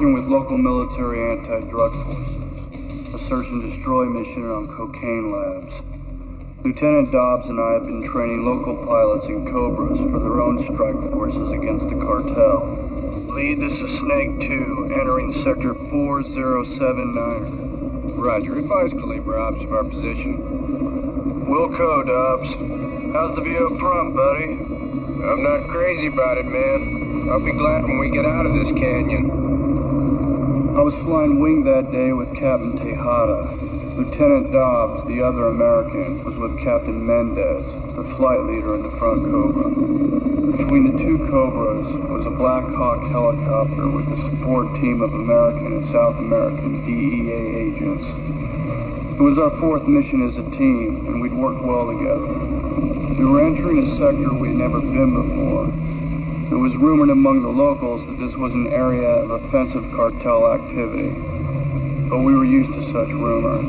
working with local military anti-drug forces. A search and destroy mission on cocaine labs. Lieutenant Dobbs and I have been training local pilots in Cobras for their own strike forces against the cartel. Lead, this is Snake 2, entering Sector 4079. Roger. Advise Calibre Ops of our position. Wilco, Dobbs. How's the view up front, buddy? I'm not crazy about it, man. I'll be glad when we get out of this canyon. I was flying wing that day with Captain Tejada. Lieutenant Dobbs, the other American, was with Captain Mendez, the flight leader in the front Cobra. Between the two Cobras was a Black Hawk helicopter with a support team of American and South American DEA agents. It was our fourth mission as a team, and we'd worked well together. We were entering a sector we'd never been before. It was rumored among the locals that this was an area of offensive cartel activity, but we were used to such rumors.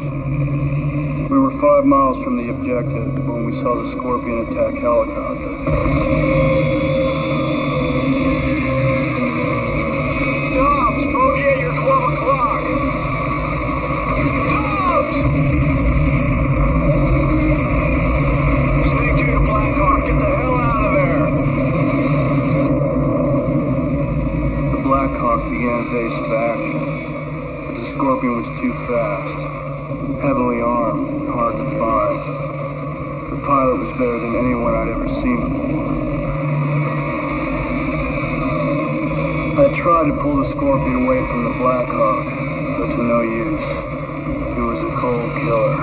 We were 5 miles from the objective when we saw the Scorpion attack helicopter. Dobbs! Bogey at your 12 o'clock! Dobbs! Snake 2 to Black Hawk, get the hell out of there! The Black Hawk began evasive action, but the Scorpion was too fast, heavily armed, and hard to find. The pilot was better than anyone I'd ever seen before. I tried to pull the Scorpion away from the Black Hawk, but to no use. It was a cold killer.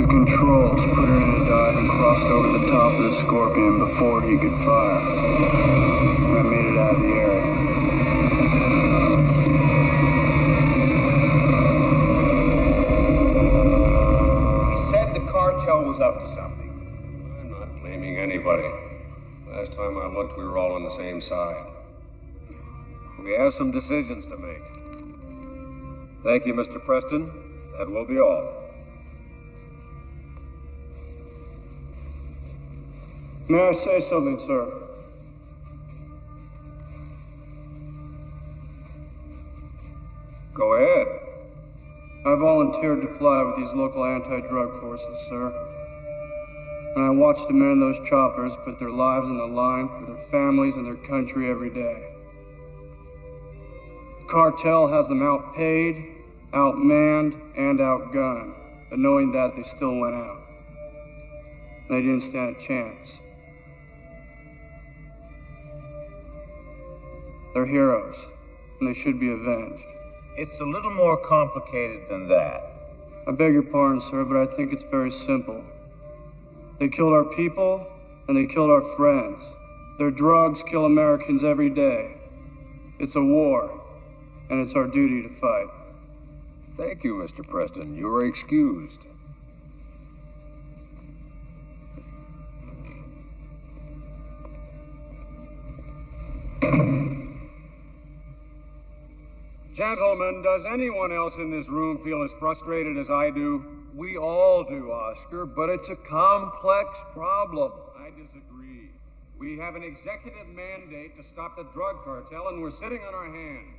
Controls, put her in a dive, and crossed over the top of the Scorpion before he could fire. I made it out of the area. He said the cartel was up to something. I'm not blaming anybody. Last time I looked, we were all on the same side. We have some decisions to make. Thank you, Mr. Preston. That will be all. May I say something, sir? Go ahead. I volunteered to fly with these local anti-drug forces, sir. And I watched the men in those choppers put their lives on the line for their families and their country every day. The cartel has them outpaid, outmanned, and outgunned. But knowing that, they still went out. They didn't stand a chance. They're heroes, and they should be avenged. It's a little more complicated than that. I beg your pardon, sir, but I think it's very simple. They killed our people, and they killed our friends. Their drugs kill Americans every day. It's a war, and it's our duty to fight. Thank you, Mr. Preston. You are excused. Gentlemen, does anyone else in this room feel as frustrated as I do? We all do, Oscar, but it's a complex problem. I disagree. We have an executive mandate to stop the drug cartel, and we're sitting on our hands.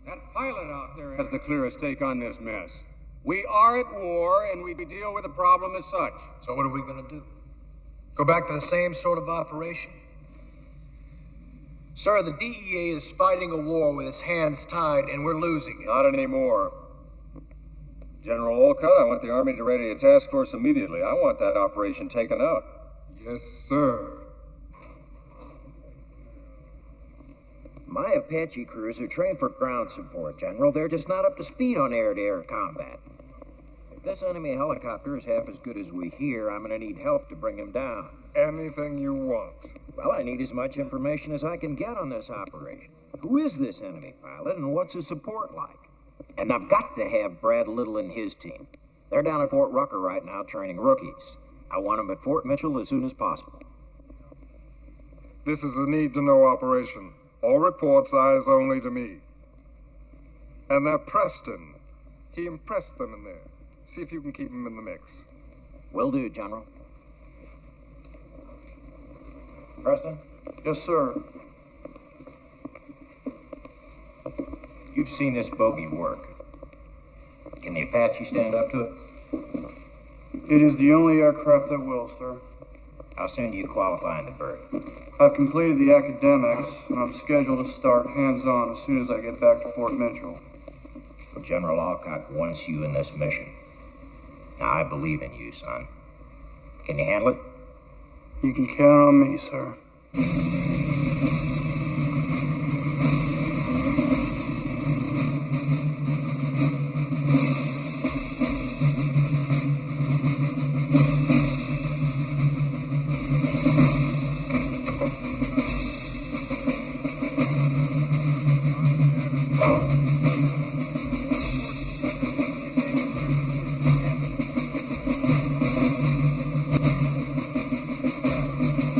That pilot out there has the clearest take on this mess. We are at war, and we deal with the problem as such. So what are we going to do? Go back to the same sort of operation? Sir, the DEA is fighting a war with its hands tied, and we're losing it. Not anymore. General Olcott, I want the Army to ready a task force immediately. I want that operation taken out. Yes, sir. My Apache crews are trained for ground support, General. They're just not up to speed on air-to-air combat. If this enemy helicopter is half as good as we hear, I'm going to need help to bring him down. Anything you want. Well, I need as much information as I can get on this operation. Who is this enemy pilot, and what's his support like? And I've got to have Brad Little and his team. They're down at Fort Rucker right now training rookies. I want them at Fort Mitchell as soon as possible. This is a need-to-know operation. All reports eyes only to me. And that Preston, he impressed them in there. See if you can keep him in the mix. Will do, General. Preston, Yes, sir. you've seen this bogey work. Can the Apache stand up to it? It is the only aircraft that will, sir. How soon do you qualify in the bird? I've completed the academics, and I'm scheduled to start hands-on as soon as I get back to Fort Mitchell. Well, General Alcock wants you in this mission. Now, I believe in you, son. Can you handle it? You can count on me, sir.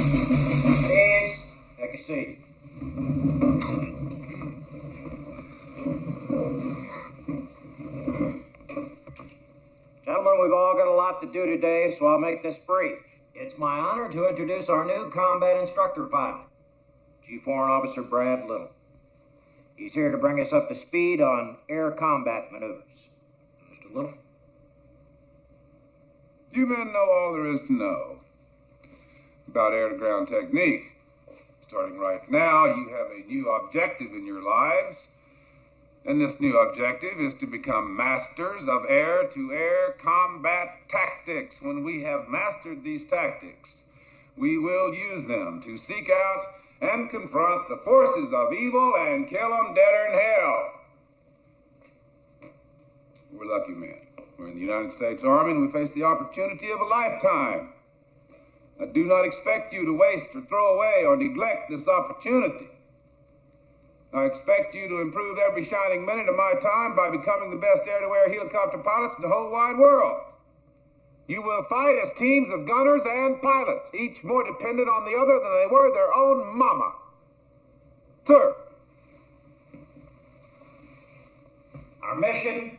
Please, take a seat. Gentlemen, we've all got a lot to do today, so I'll make this brief. It's my honor to introduce our new combat instructor pilot, Chief Warrant Officer Brad Little. He's here to bring us up to speed on air combat maneuvers. Mr. Little? You men know all there is to know about air-to-ground technique. Starting right now, you have a new objective in your lives, and this new objective is to become masters of air-to-air combat tactics. When we have mastered these tactics, we will use them to seek out and confront the forces of evil and kill them deader in hell. We're lucky men. We're in the United States Army, and we face the opportunity of a lifetime. I do not expect you to waste or throw away or neglect this opportunity. I expect you to improve every shining minute of my time by becoming the best air-to-air helicopter pilots in the whole wide world. You will fight as teams of gunners and pilots, each more dependent on the other than they were their own mama. Sir. Our mission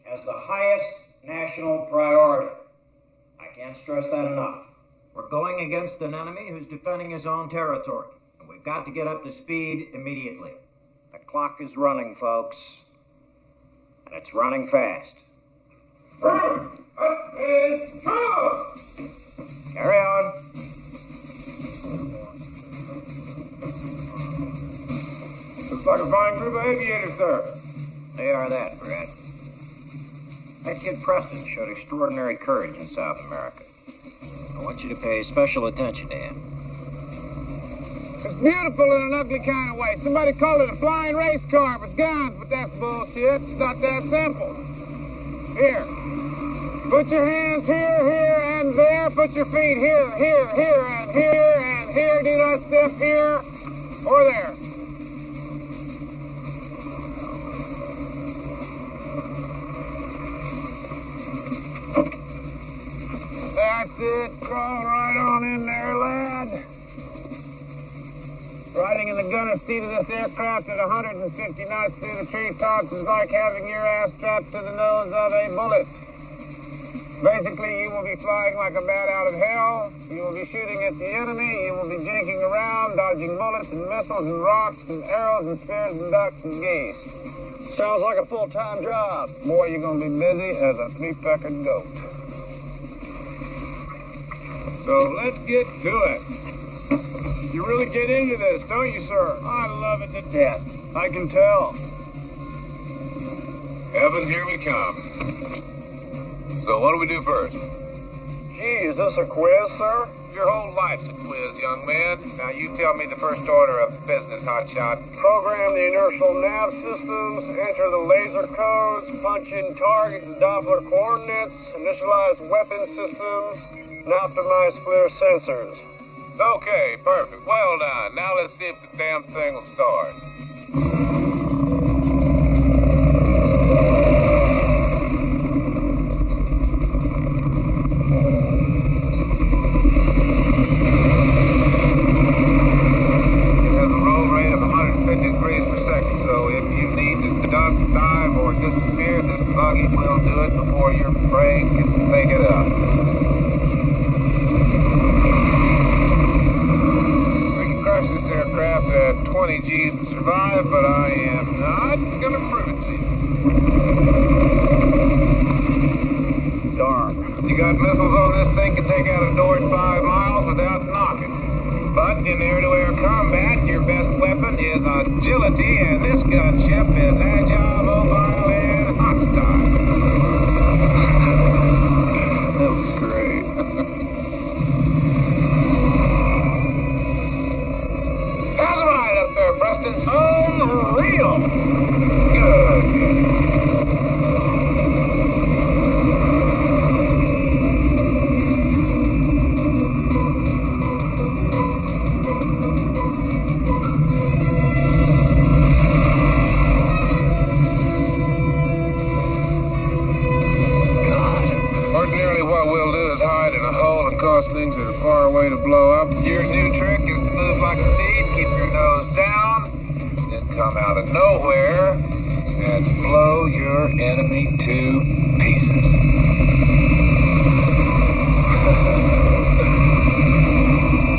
has the highest national priority. I can't stress that enough. We're going against an enemy who's defending his own territory, and we've got to get up to speed immediately. The clock is running, folks, and it's running fast. Carry on. Looks like a fine group of aviators, sir. They are that, Brad. That kid Preston showed extraordinary courage in South America. I want you to pay special attention to him. It's beautiful in an ugly kind of way. Somebody called it a flying race car with guns, but that's bullshit. It's not that simple. Here. Put your hands here, here, and there. Put your feet here, here, here, and here, and here. Do not step here or there. That's it. Crawl right on in there, lad. Riding in the gunner seat of this aircraft at 150 knots through the treetops is like having your ass strapped to the nose of a bullet. Basically, you will be flying like a bat out of hell. You will be shooting at the enemy. You will be jinking around, dodging bullets and missiles and rocks and arrows and spears and ducks and geese. Sounds like a full-time job. Boy, you're going to be busy as a three-peckered goat. So let's get to it. You really get into this, don't you, sir? I love it to death. I can tell. Heaven, here we come. So what do we do first? Gee, is this a quiz, sir? Your whole life's a quiz, young man. Now you tell me the first order of business, hotshot. Program the inertial nav systems, enter the laser codes, punch in target and Doppler coordinates, initialize weapon systems, and optimize FLIR sensors. Okay, perfect. Well done. Now let's see if the damn thing will start. It has a roll rate of 150 degrees per second, so if you need to duck, dive, or disappear, this buggy will do it before your brain can pick it up. We can crush this aircraft at 20 G's and survive, but I am not gonna prove it to you. Darn. You got missiles on this thing, can take out a door at 5 miles without knocking. But in air-to-air combat, your best weapon is agility, and this gunship is agile, mobile, and hostile. That was great. How's the ride up there, Preston? Unreal! Good. Ordinarily, what we'll do is hide in a hole and cause things that are far away to blow up. Your new trick is to move like a thief, keep your nose down, then come out of nowhere and blow your enemy to pieces.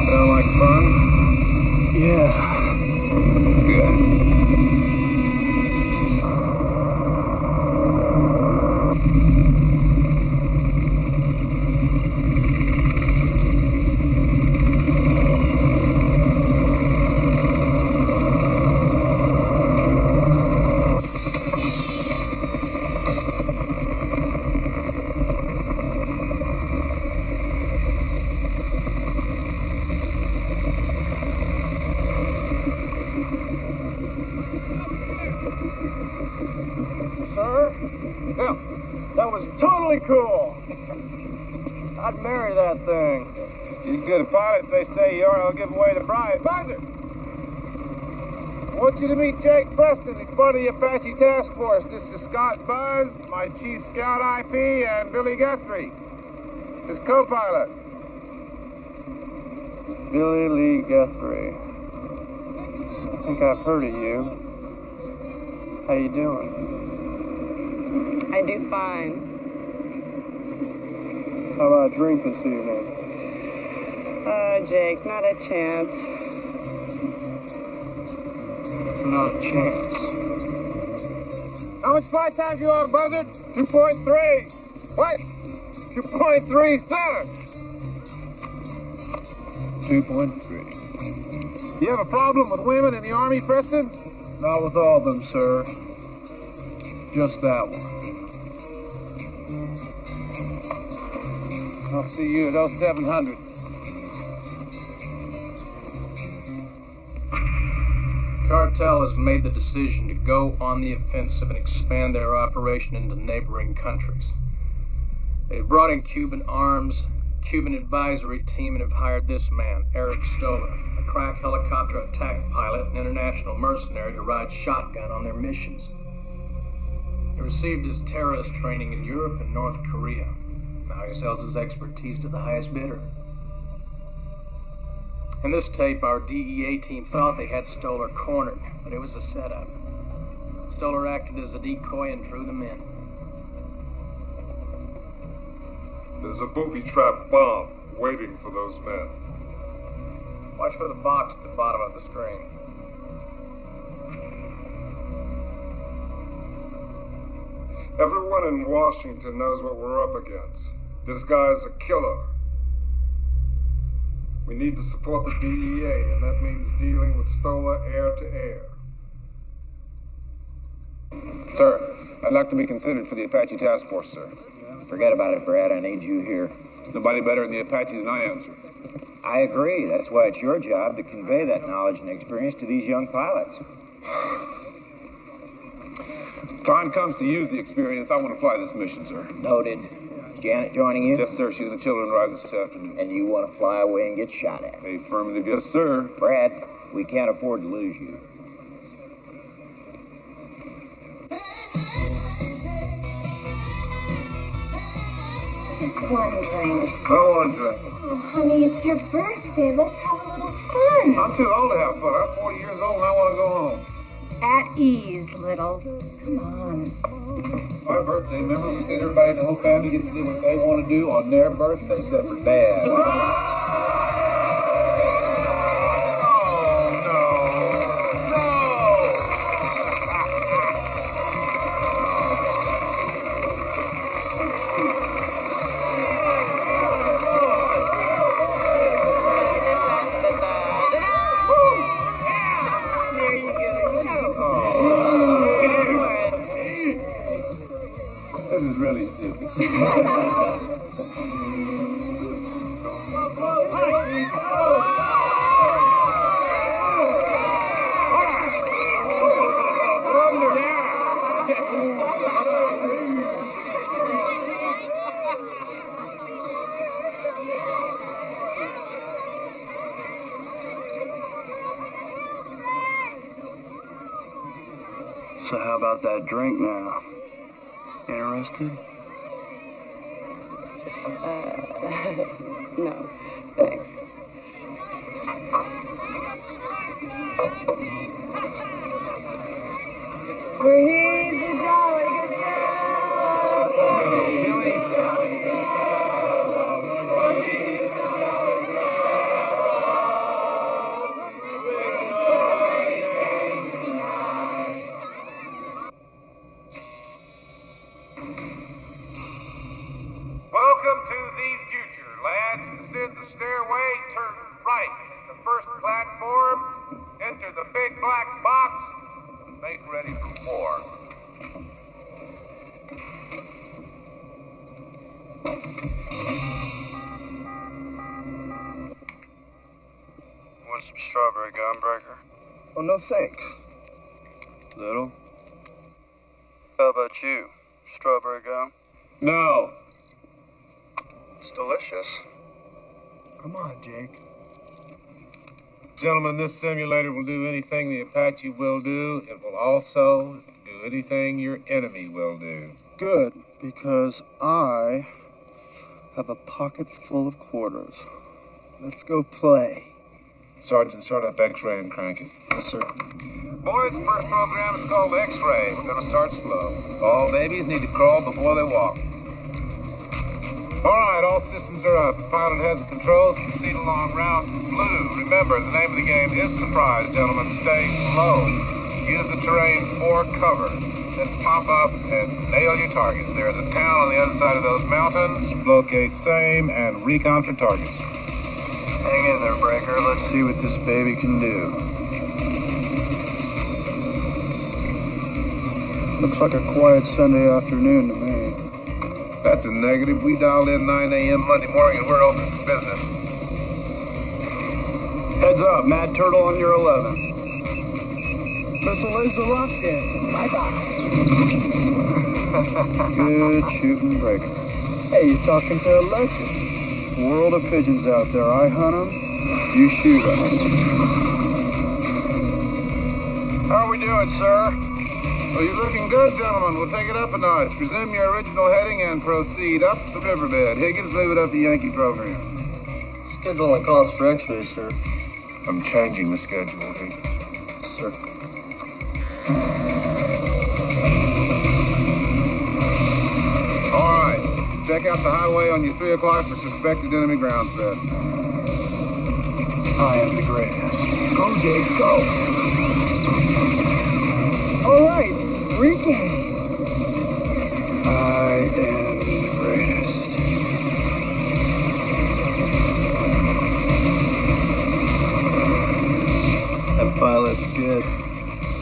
Sound like fun? Yeah. Good. Sir? Yeah. That was totally cool. I'd marry that thing. You're good a pilot if they say you are. I'll give away the bride. Buzzer! I want you to meet Jake Preston. He's part of the Apache Task Force. This is Scott Buzz, my chief scout IP, and Billy Guthrie, his co-pilot. Billy Lee Guthrie. I think I've heard of you. How you doing? I do fine. How about a drink this evening? Jake, not a chance. Not a chance. How much flight time do you on, Buzzard? 2.3. What? 2.37. 2.3. You have a problem with women in the Army, Preston? Not with all of them, sir. Just that one. I'll see you at 0700. Cartel has made the decision to go on the offensive and expand their operation into neighboring countries. They've brought in Cuban arms, Cuban advisory team, and have hired this man, Eric Stoller, a crack helicopter attack pilot and international mercenary, to ride shotgun on their missions. He received his terrorist training in Europe and North Korea. Now he sells his expertise to the highest bidder. In this tape, our DEA team thought they had Stoller cornered, but it was a setup. Stoller acted as a decoy and drew them in. There's a booby-trap bomb waiting for those men. Watch for the box at the bottom of the screen. Everyone in Washington knows what we're up against. This guy's a killer. We need to support the DEA, and that means dealing with Stoller air to air. Sir, I'd like to be considered for the Apache Task Force, sir. Forget about it, Brad. I need you here. Nobody better in the Apache than I am, sir. I agree. That's why it's your job to convey that knowledge and experience to these young pilots. Time comes to use the experience. I want to fly this mission, sir. Noted. Is Janet joining you? Yes, sir. She and the children arrive this afternoon. And you want to fly away and get shot at? Affirmative, yes, sir. Brad, we can't afford to lose you. Just one drink. I don't want to drink. Oh, honey, it's your birthday. Let's have a little fun. I'm too old to have fun. I'm 40 years old and I want to go home. At ease, little. Come on. My birthday, remember we said everybody in the whole family gets to do what they want to do on their birthday, except for Dad. This is really stupid. So how about that drink now? Interested? No, thanks. We're here to jolly good Welcome to the future, lads. Descend the stairway, turn right at the first platform, enter the big black box, and make ready for war. Want some strawberry gum breaker? Oh, no thanks. Little? How about you? Strawberry gum? No. It's delicious. Come on, Jake. Gentlemen, this simulator will do anything the Apache will do. It will also do anything your enemy will do. Good, because I have a pocket full of quarters. Let's go play. Sergeant, start up X-ray and crank it. Yes, sir. Boys, the first program is called X-ray. We're going to start slow. All babies need to crawl before they walk. All right, all systems are up. The pilot has the controls. Proceed along route blue. Remember, the name of the game is surprise, gentlemen. Stay low. Use the terrain for cover. Then pop up and nail your targets. There is a town on the other side of those mountains. Locate same and recon for targets. Hang in there, Breaker. Let's see what this baby can do. Looks like a quiet Sunday afternoon to me. That's a negative. We dialed in 9 a.m. Monday morning and we're open for business. Heads up, Mad Turtle on your 11. Missile laser locked in. Bye-bye. Good shooting, Breaker. Hey, you're talking to a legend. World of pigeons out there. I hunt them, you shoot them. How are we doing, sir? Well, you're looking good, gentlemen. We'll take it up a notch. Resume your original heading and proceed up the riverbed. Higgins, move it up the Yankee program. Schedule and calls for X-ray, sir. I'm changing the schedule, Higgins. Sir. All right. Check out the highway on your 3 o'clock for suspected enemy ground threat. I am the greatest. Go, Jake, go. All right, free game. I am the greatest. That pilot's good.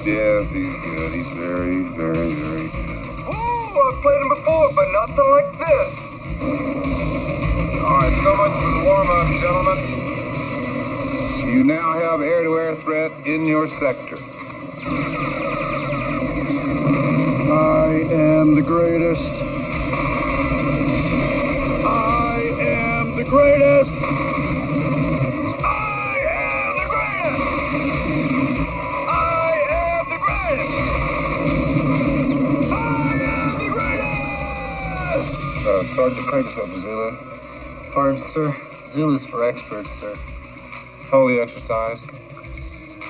Yes, he's good. He's very, very, very good. Oh, I've played him before, but nothing like this. All right, so much for the warm-up, gentlemen. You now have air-to-air threat in your sector. I am the greatest. I am the greatest. I am the greatest. I am the greatest. I am the greatest. Sergeant, crank us up, Zulu. Pardon, sir. Zulu's for experts, sir. Hold the exercise.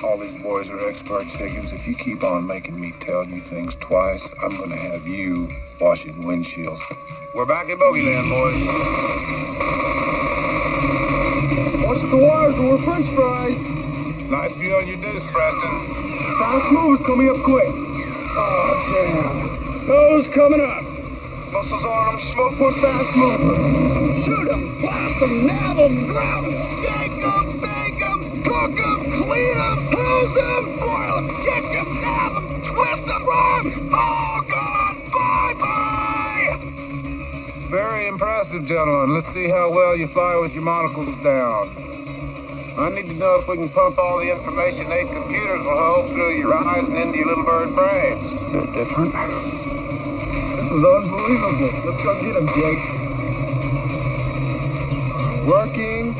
All these boys are experts, Higgins. If you keep on making me tell you things twice, I'm gonna have you washing windshields. We're back in Bogeyland, boys. Watch the wires or French fries. Nice view on your disc, Preston. Fast moves coming up quick. Oh, damn. Those coming up. Muscles on them, smoke. We're fast movers. Shoot 'em, blast 'em, nab 'em, grab 'em, shake 'em, bake 'em, cook 'em, clean 'em, hose 'em, boil 'em, kick 'em, nab 'em, twist 'em, run. Oh, God, bye-bye! It's very impressive, gentlemen. Let's see how well you fly with your monocles down. I need to know if we can pump all the information 8 computers will hold through your eyes and into your little bird brains. It's a bit different. This is unbelievable. Let's go get him, Jake. Working.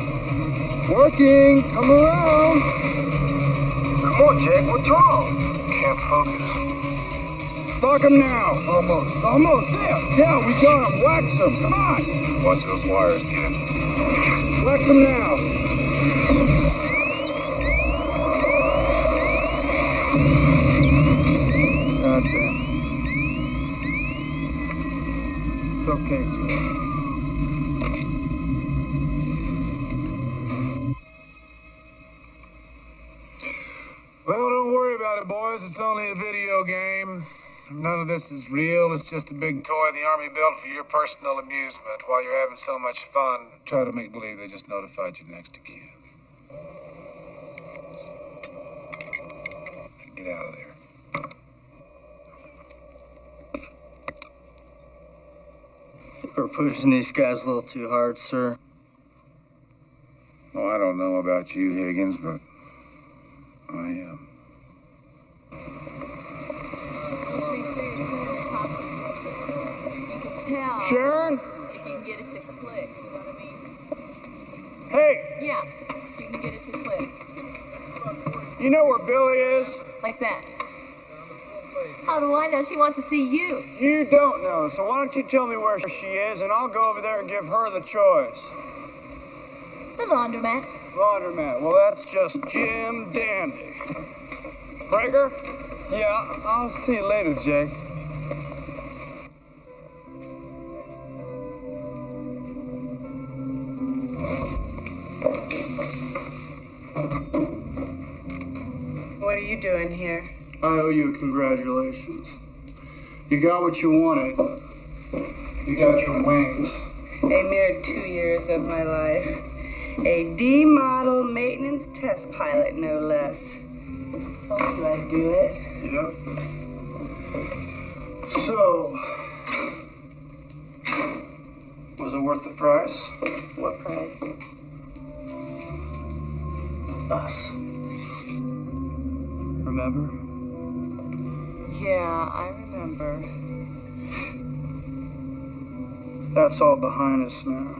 Come around. Come on, Jake, what's wrong? Can't focus. Fuck him now. Almost. There. Yeah, we got him. Wax him. Come on. Watch those wires, kid. Wax him now. God damn. It's okay, Jake. Well, don't worry about it, boys. It's only a video game. None of this is real. It's just a big toy the Army built for your personal amusement. While you're having so much fun, try to make believe they just notified your next of kin. Get out of there. We're pushing these guys a little too hard, sir. Oh, I don't know about you, Higgins, but I am. You can tell. Sharon? If you can get it to click, you know what I mean? Hey, Yeah, if you can get it to click. you know where Billy is? Like that. How do I know? She wants to see you. You don't know, so why don't you tell me where she is, and I'll go over there and give her the choice. The laundromat. Laundromat. Well, that's just Jim Dandy. Breaker? Yeah, I'll see you later, Jake. What are you doing here? I owe you congratulations. You got what you wanted. You got your wings. A mere 2 years of my life. A D-model maintenance test pilot, no less. Told you I'd do it. Yep. So, was it worth the price? What price? Us. Remember? Yeah, I remember. That's all behind us now.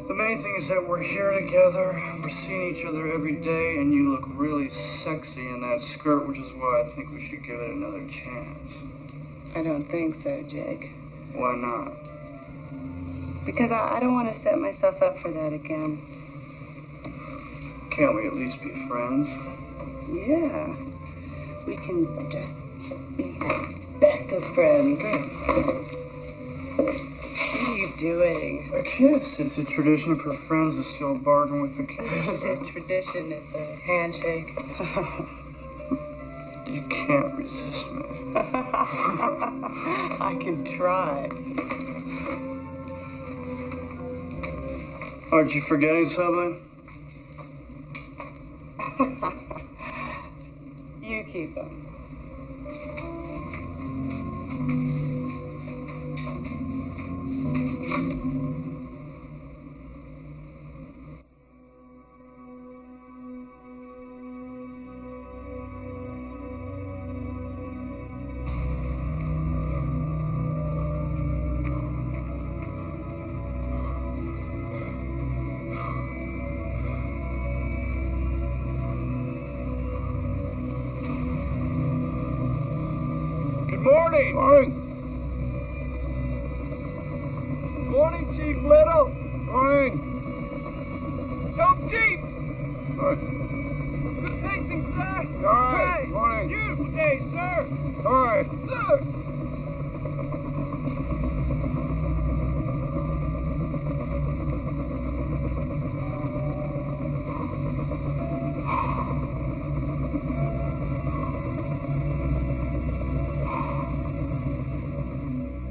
The main thing is that we're here together, we're seeing each other every day, and you look really sexy in that skirt, which is why I think we should give it another chance. I don't think so, Jake. Why not? Because I don't want to set myself up for that again. Can't we at least be friends? Yeah. We can just be best of friends. What are you doing? A kiss. It's a tradition for friends to still bargain with the kiss. The tradition is a handshake. You can't resist me. I can try. Aren't you forgetting something? You keep them. Good morning. Morning. Morning, Chief Little. Morning. Yo, Chief. Morning. Hey, sir! All right. Sir!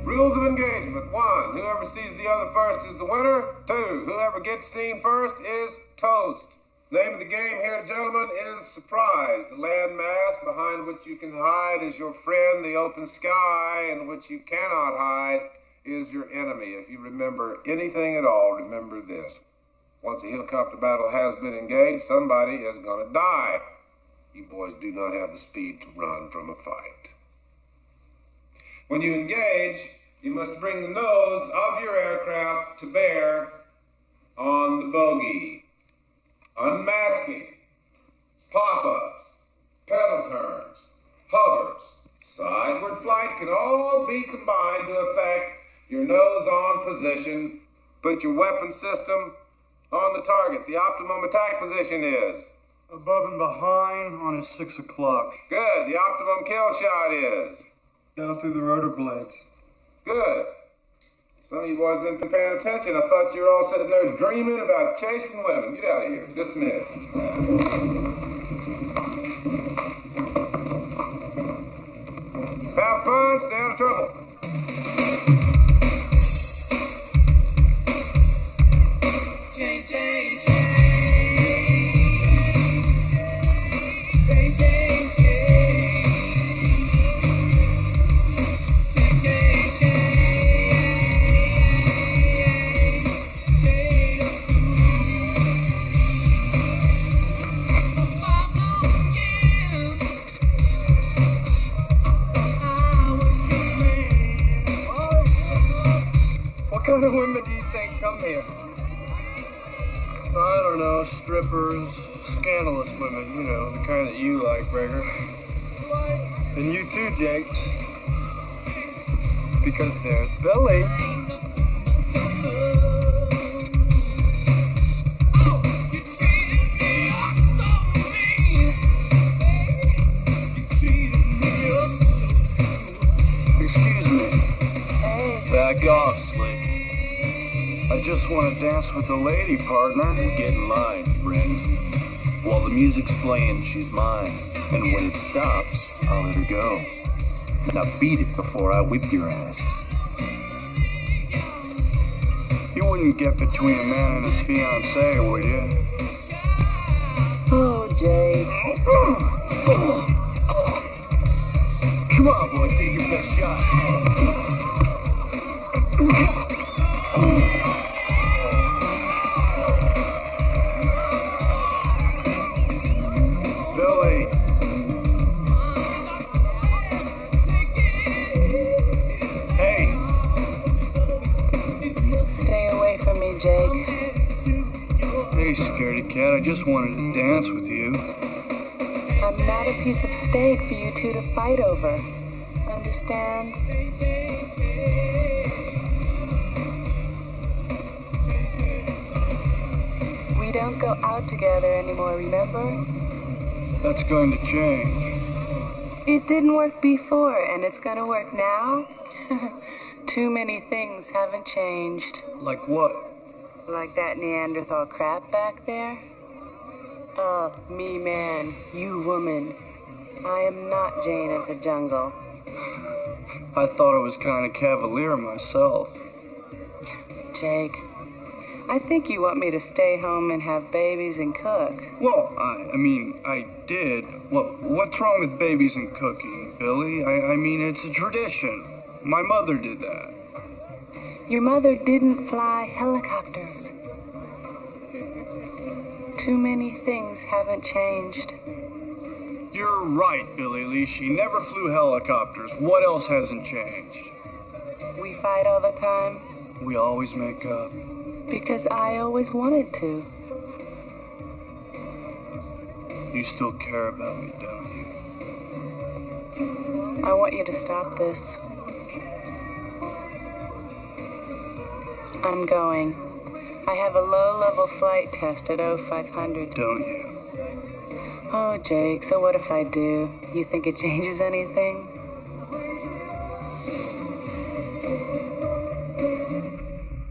Rules of engagement. 1. Whoever sees the other first is the winner. 2. Whoever gets seen first is toast. Name of the game here, gentlemen, is surprise. The landmass behind which you can hide is your friend. The open sky in which you cannot hide is your enemy. If you remember anything at all, remember this. Once a helicopter battle has been engaged, somebody is going to die. You boys do not have the speed to run from a fight. When you engage, you must bring the nose of your aircraft to bear on the bogey. Unmasking, pop-ups, pedal turns, hovers, sideward flight can all be combined to affect your nose-on position. Put your weapon system on the target. The optimum attack position is? Above and behind on his 6 o'clock. Good. The optimum kill shot is? Down through the rotor blades. Good. Some of you boys been paying attention. I thought you were all sitting there dreaming about chasing women. Get out of here. Dismiss. Have fun. Stay out of trouble. Change, change, change. Change, change, change. Change, change, change. What kind of women do you think come here? I don't know, strippers, scandalous women, you know, the kind that you like, Gregor. And you too, Jake. Because there's Billy. Excuse me. Back off, Slick. I just want to dance with the lady, partner. Get in line, friend. While the music's playing, she's mine. And when it stops, I'll let her go. Now beat it before I whip your ass. You wouldn't get between a man and his fiancée, would you? Oh, Jake. Come on, boy, take your best shot. Billy. Hey. Stay away from me, Jake. Hey, scaredy cat, I just wanted to dance with you. I'm not a piece of steak for you two to fight over. Understand? We don't go out together anymore, remember? That's going to change. It didn't work before, and it's gonna work now? Too many things haven't changed. Like what? Like that Neanderthal crap back there? Me man, you woman. I am not Jane of the jungle. I thought I was kind of cavalier myself. Jake, I think you want me to stay home and have babies and cook. Well, I mean, I did. Well, what's wrong with babies and cooking, Billy? I mean, it's a tradition. My mother did that. Your mother didn't fly helicopters. Too many things haven't changed. You're right, Billy Lee. She never flew helicopters. What else hasn't changed? We fight all the time. We always make up. Because I always wanted to. You still care about me, don't you? I want you to stop this. I'm going. I have a low-level flight test at 0500. Don't you? Oh, Jake, so what if I do? You think it changes anything?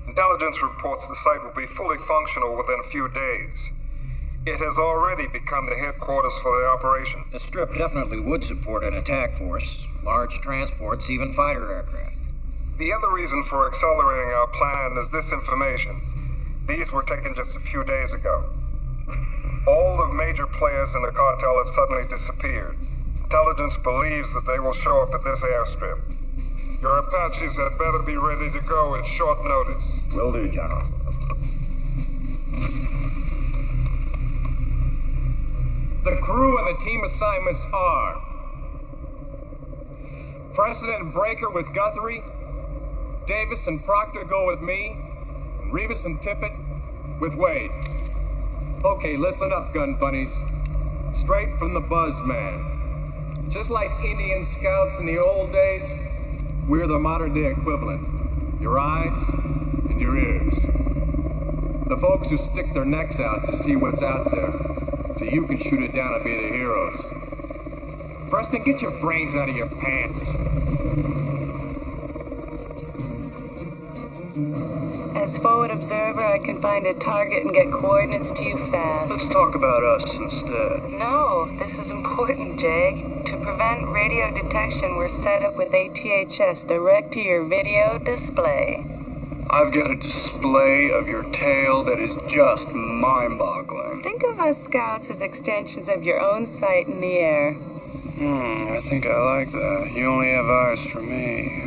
Intelligence reports the site will be fully functional within a few days. It has already become the headquarters for the operation. The Strip definitely would support an attack force, large transports, even fighter aircraft. The other reason for accelerating our plan is this information. These were taken just a few days ago. All the major players in the cartel have suddenly disappeared. Intelligence believes that they will show up at this airstrip. Your Apaches had better be ready to go at short notice. Will do, General. The crew and the team assignments are Precedent and Breaker with Guthrie, Davis and Proctor go with me, and Rivas and Tippett with Wade. Okay, listen up, gun bunnies. Straight from the buzz man. Just like Indian scouts in the old days, we're the modern day equivalent. Your eyes and your ears. The folks who stick their necks out to see what's out there, so you can shoot it down and be the heroes. Preston, get your brains out of your pants. As forward observer, I can find a target and get coordinates to you fast. Let's talk about us instead. No, this is important, Jake. To prevent radio detection, we're set up with ATHS direct to your video display. I've got a display of your tail that is just mind-boggling. Think of us scouts as extensions of your own sight in the air. I think I like that. You only have eyes for me.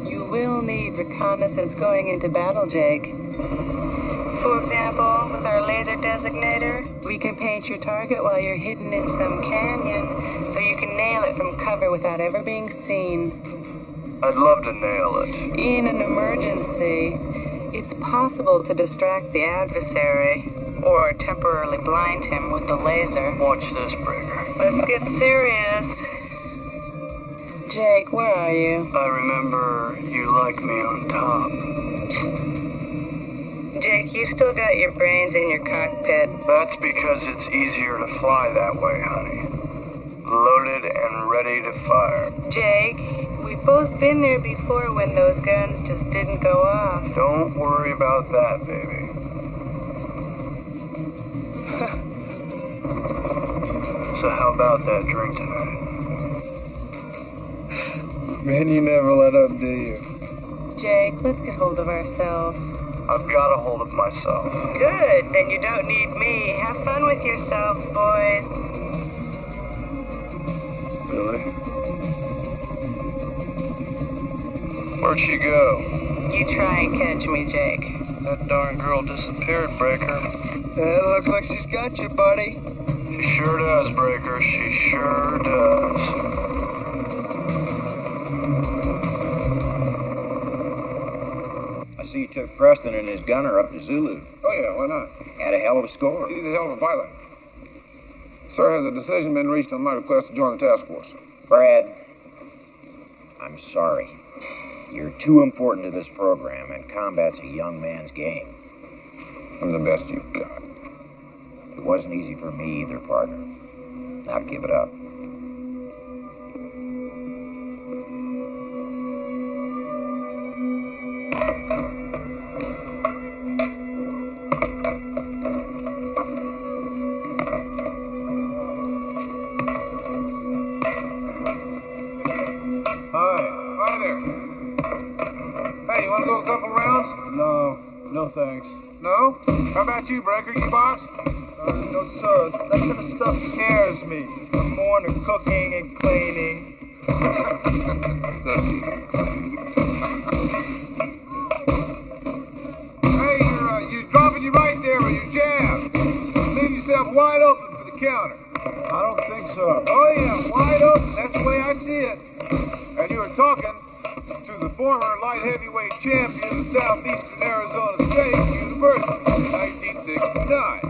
You will need reconnaissance going into battle, Jake. For example, with our laser designator, we can paint your target while you're hidden in some canyon, so you can nail it from cover without ever being seen. I'd love to nail it. In an emergency, it's possible to distract the adversary, or temporarily blind him with the laser. Watch this, Breaker. Let's get serious. Jake, where are you? I remember you like me on top. Jake, you still got your brains in your cockpit. That's because it's easier to fly that way, honey. Loaded and ready to fire. Jake, we've both been there before when those guns just didn't go off. Don't worry about that, baby. So how about that drink tonight? Man, you never let up, do you? Jake, let's get hold of ourselves. I've got a hold of myself. Good, then you don't need me. Have fun with yourselves, boys. Really? Where'd she go? You try and catch me, Jake. That darn girl disappeared, Breaker. It looks like she's got you, buddy. She sure does, Breaker. She sure does. I see you took Preston and his gunner up to Zulu. Oh, yeah, why not? Had a hell of a score. He's a hell of a pilot. Sir, has a decision been reached on my request to join the task force? Brad, I'm sorry. You're too important to this program, and combat's a young man's game. I'm the best you've got. It wasn't easy for me either, partner. Now give it up. Hi there. Hey, you want to go a couple rounds? No thanks. No? How about you, Breaker? You box? No, sir. That kind of stuff scares me. I'm more into cooking and cleaning. Hey, you're dropping your right there with your jab. Leave yourself wide open for the counter. I don't think so. Oh, yeah, wide open. That's the way I see it. And you were talking to the former light heavyweight champion of Southeastern Arizona State University in 1969.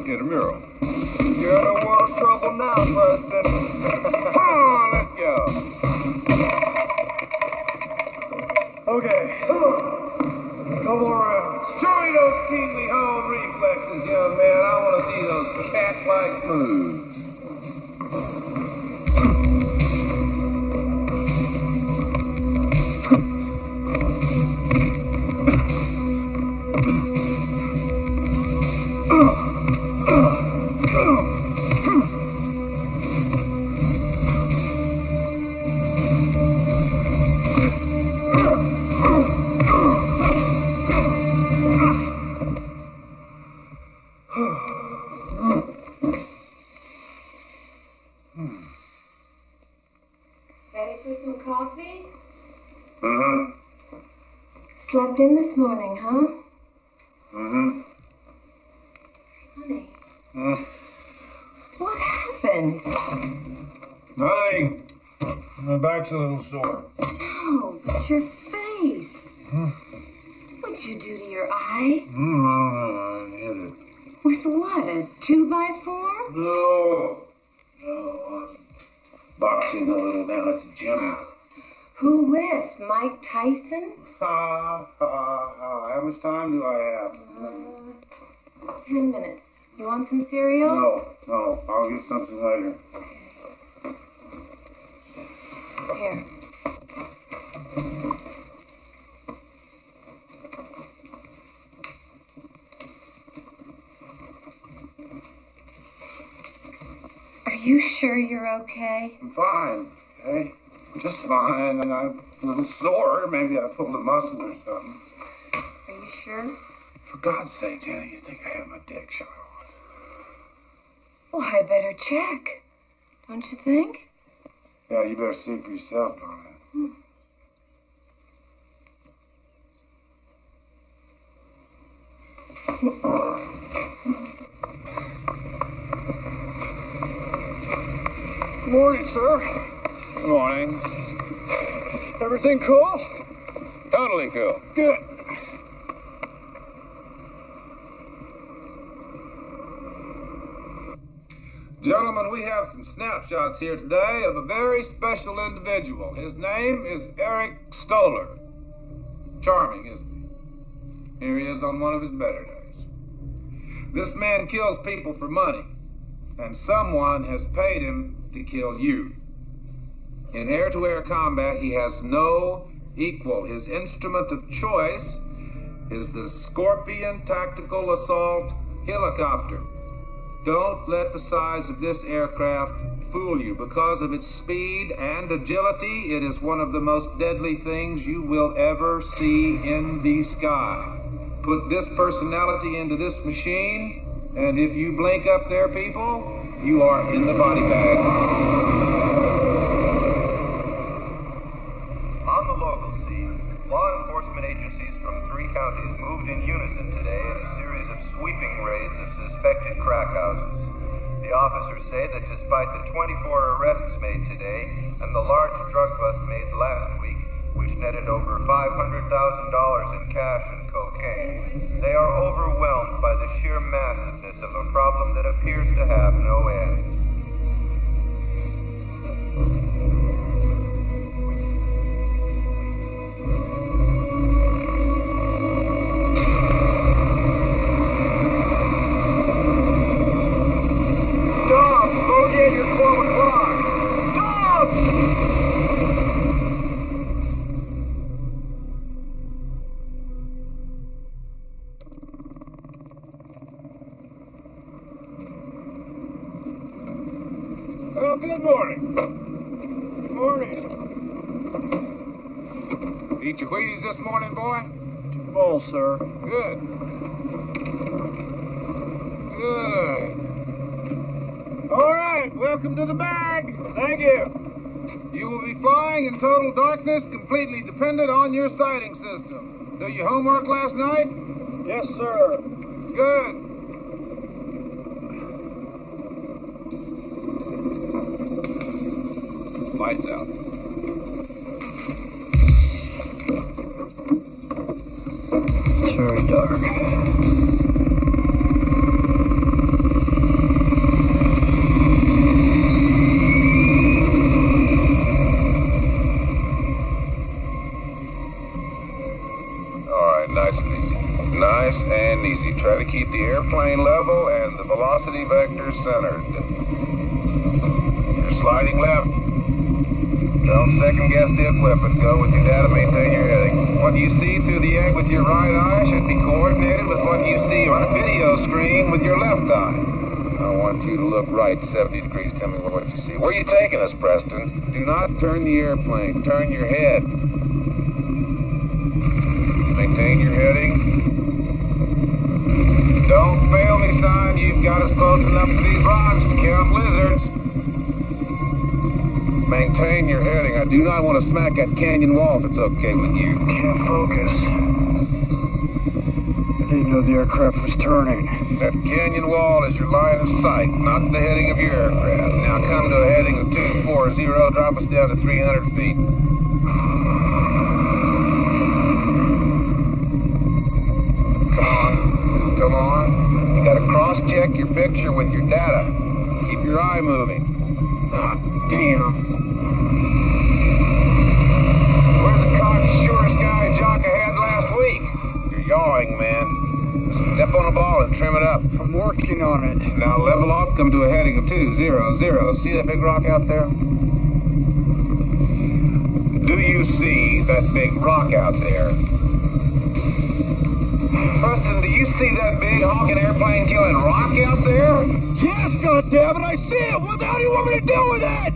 Intramural. You're in a world of trouble now, Preston. Come on, let's go. Okay. Couple of rounds. Show me those keenly honed reflexes, young man. I want to see those cat-like moves. Ready for some coffee? Mm-hmm. Slept in this morning, huh? Mm-hmm. Honey, Mm. what happened? Nothing. My back's a little sore. No, but your face. What'd you do to your eye? I hit it. With what, a 2x4? No. I was boxing a little down at the gym. Who with? Mike Tyson? Ha, ha, ha. How much time do I have? 10 minutes. You want some cereal? No. I'll get something later. Here. Are you sure you're okay? I'm fine, okay? Just fine, and I'm a little sore. Maybe I pulled a muscle or something. Are you sure? For God's sake, Jenny, you think I have my dick shot on? Well, I better check. Don't you think? Yeah, you better see for yourself, darling. Morning, sir. Good morning. Everything cool? Totally cool. Good. Gentlemen, we have some snapshots here today of a very special individual. His name is Eric Stoller. Charming, isn't he? Here he is on one of his better days. This man kills people for money, and someone has paid him to kill you. In air-to-air combat, he has no equal. His instrument of choice is the Scorpion Tactical Assault Helicopter. Don't let the size of this aircraft fool you. Because of its speed and agility, it is one of the most deadly things you will ever see in the sky. Put this personality into this machine, and if you blink up there, people, you are in the body bag. On the local scene, law enforcement agencies from 3 counties moved in unison today in a series of sweeping raids of suspected crack houses. The officers say that despite the 24 arrests made today and the large drug bust made last week, which netted over $500,000 in cash and cocaine, they are overwhelmed by the sheer massiveness of a problem that appears to have no end. Well, good morning. Good morning. Eat your Wheaties this morning, boy? 2 bowls, sir. Good. Good. All right, welcome to the bag. Thank you. You will be flying in total darkness, completely dependent on your sighting system. Do your homework last night? Yes, sir. Good. Lights out. It's very dark. All right, nice and easy. Nice and easy. Try to keep the airplane level and the Velocity vector centered. You're sliding left. Don't second guess the equipment. Go with your data, maintain your heading. What you see through the egg with your right eye should be coordinated with what you see on a video screen with your left eye. I want you to look right 70 degrees. Tell me what you see. Where are you taking us, Preston? Do not turn the airplane. Turn your head. Maintain your heading. Don't fail me, son. You've got us close enough to these rocks to count lizards. Maintain your heading. I do not want to smack that canyon wall if it's okay with you. Can't focus. I didn't know the aircraft was turning. That canyon wall is your line of sight, not the heading of your aircraft. Now come to a heading of 240. Drop us down to 300 feet. Come on. You gotta cross-check your picture with your data. Keep your eye moving. Ah, damn. Where's the cocksurest guy Jock had last week? You're yawing, man. Step on the ball and trim it up. I'm working on it. Now level off, come to a heading of 200. See that big rock out there? Do you see that big rock out there? Preston, do you see that big honking airplane killing rock out there? Yes, goddammit, I see it! What the hell do you want me to do with it?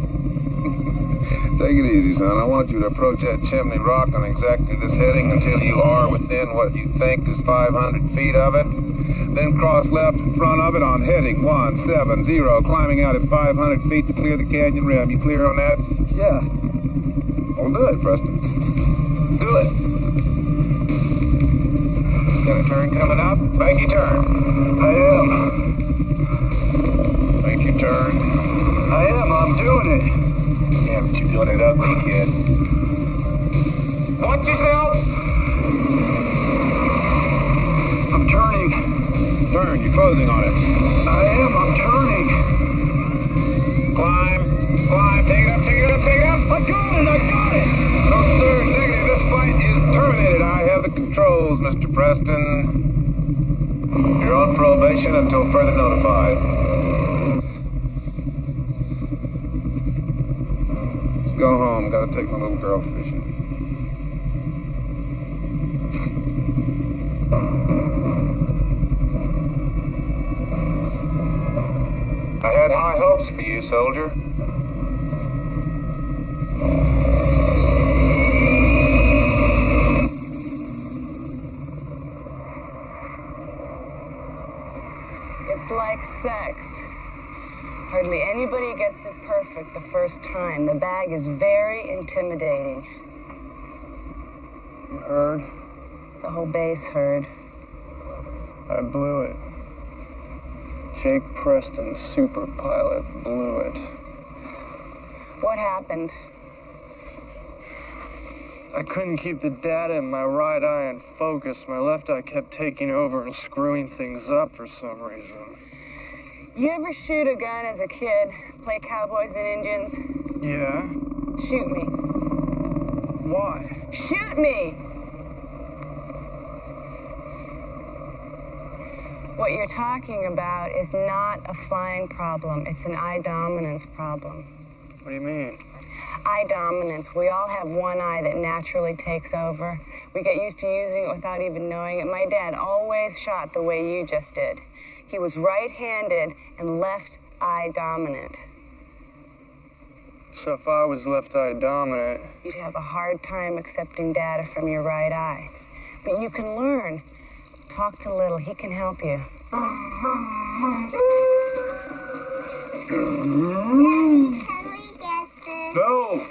Take it easy, son. I want you to approach that chimney rock on exactly this heading until you are within what you think is 500 feet of it. Then cross left in front of it on heading 170, climbing out at 500 feet to clear the canyon rim. You clear on that? Yeah. Well, do it, Preston. Do it. Got a turn coming up? Make your turn. I am. Make your turn. I am. I'm doing it. Yeah, but you're doing it ugly, kid. Watch yourself! I'm turning. Turn, you're closing on it. I am. I'm turning. Climb. Take it up. I got it. No, sir, negative. This flight is terminated. I have the controls, Mr. Preston. You're on probation until further notified. Let's go home. Gotta take my little girl fishing. I had high hopes for you, soldier. It's like sex. Hardly anybody gets it perfect the first time. The bag is very intimidating. You heard? The whole base heard. I blew it. Jake Preston, super pilot, blew it. What happened? I couldn't keep the data in my right eye in focus. My left eye kept taking over and screwing things up for some reason. You ever shoot a gun as a kid? Play cowboys and Indians? Yeah? Shoot me. Why? Shoot me! What you're talking about is not a flying problem. It's an eye dominance problem. What do you mean? Eye dominance. We all have one eye that naturally takes over. We get used to using it without even knowing it. My dad always shot the way you just did. He was right-handed and left eye dominant. So if I was left eye dominant... You'd have a hard time accepting data from your right eye. But you can learn. Talk to Little. He can help you. No.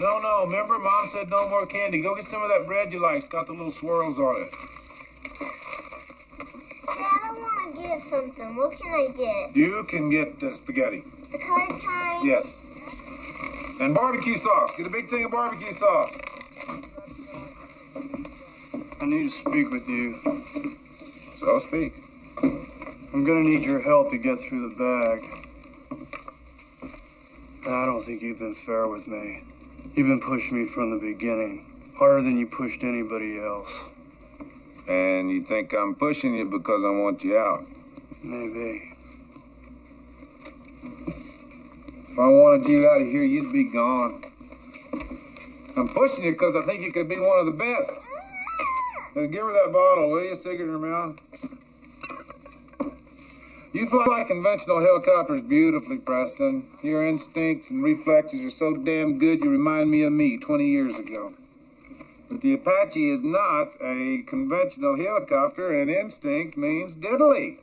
Remember, Mom said no more candy. Go get some of that bread you like. It's got the little swirls on it. Dad, I want to get something. What can I get? You can get spaghetti. The colored kind? Yes. And barbecue sauce. Get a big thing of barbecue sauce. I need to speak with you. So speak. I'm gonna need your help to get through the bag. I don't think you've been fair with me. You've been pushing me from the beginning. Harder than you pushed anybody else. And you think I'm pushing you because I want you out? Maybe. If I wanted you out of here, you'd be gone. I'm pushing you because I think you could be one of the best. Give her that bottle, will you? Stick it in her mouth. You fly conventional helicopters beautifully, Preston. Your instincts and reflexes are so damn good you remind me of me 20 years ago. But the Apache is not a conventional helicopter, and instinct means diddly.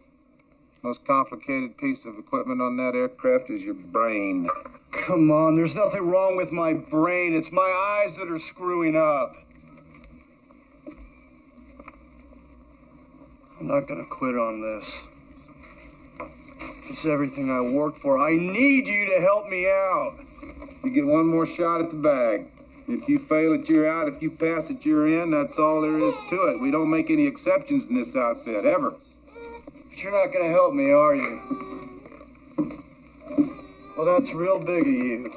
Most complicated piece of equipment on that aircraft is your brain. Come on, there's nothing wrong with my brain. It's my eyes that are screwing up. I'm not gonna quit on this. It's everything I worked for. I need you to help me out. You get one more shot at the bag. If you fail it, you're out. If you pass it, you're in. That's all there is to it. We don't make any exceptions in this outfit, ever. But you're not gonna help me, are you? Well, that's real big of you,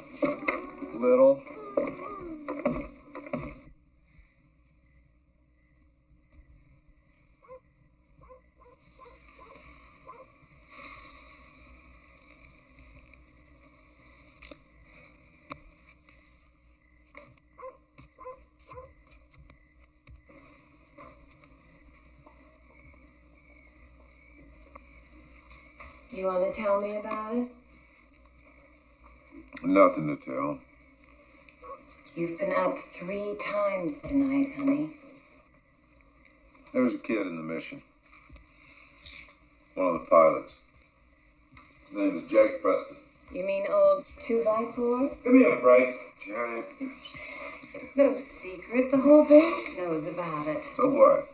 Little. You want to tell me about it? Nothing to tell. You've been up 3 times tonight, honey. There was a kid in the mission. One of the pilots. His name is Jake Preston. You mean old 2x4? Give me a break, Janet. It's no secret. The whole base knows about it. So what?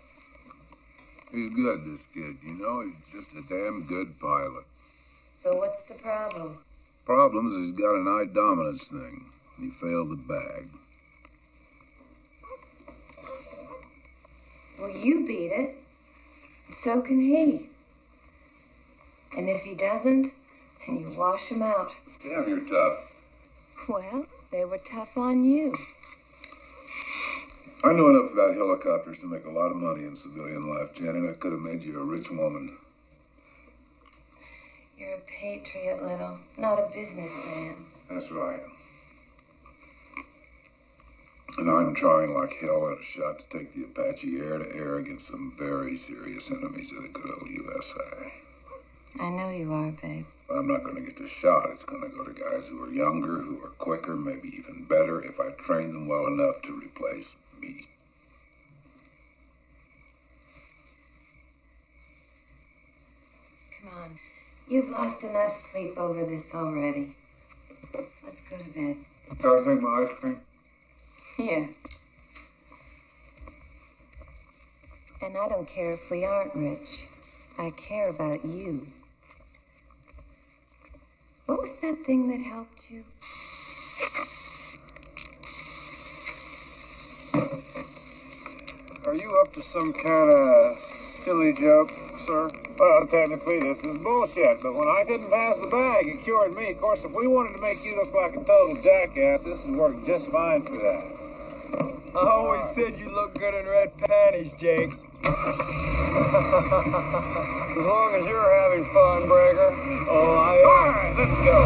He's good, this kid. You know, he's just a damn good pilot. So what's the problem? Problem is he's got an eye dominance thing. He failed the bag. Well, you beat it. So can he. And if he doesn't, then you wash him out. Damn, you're tough. Well, they were tough on you. I know enough about helicopters to make a lot of money in civilian life, Janet. I could have made you a rich woman. You're a patriot, Little, not a businessman. That's right. And I'm trying like hell at a shot to take the Apache air to air against some very serious enemies of the good old USA. I know you are, babe. But I'm not going to get the shot. It's going to go to guys who are younger, who are quicker, maybe even better, if I train them well enough to replace me. Come on. You've lost enough sleep over this already. Let's go to bed. Can I take my ice cream? Here. And I don't care if we aren't rich. I care about you. What was that thing that helped you? Are you up to some kind of silly joke, sir? Well, technically, this is bullshit, but when I couldn't pass the bag, it cured me. Of course, if we wanted to make you look like a total jackass, this would work just fine for that. I always said you look good in red panties, Jake. As long as you're having fun, Breaker. Oh, I am. All right, let's go.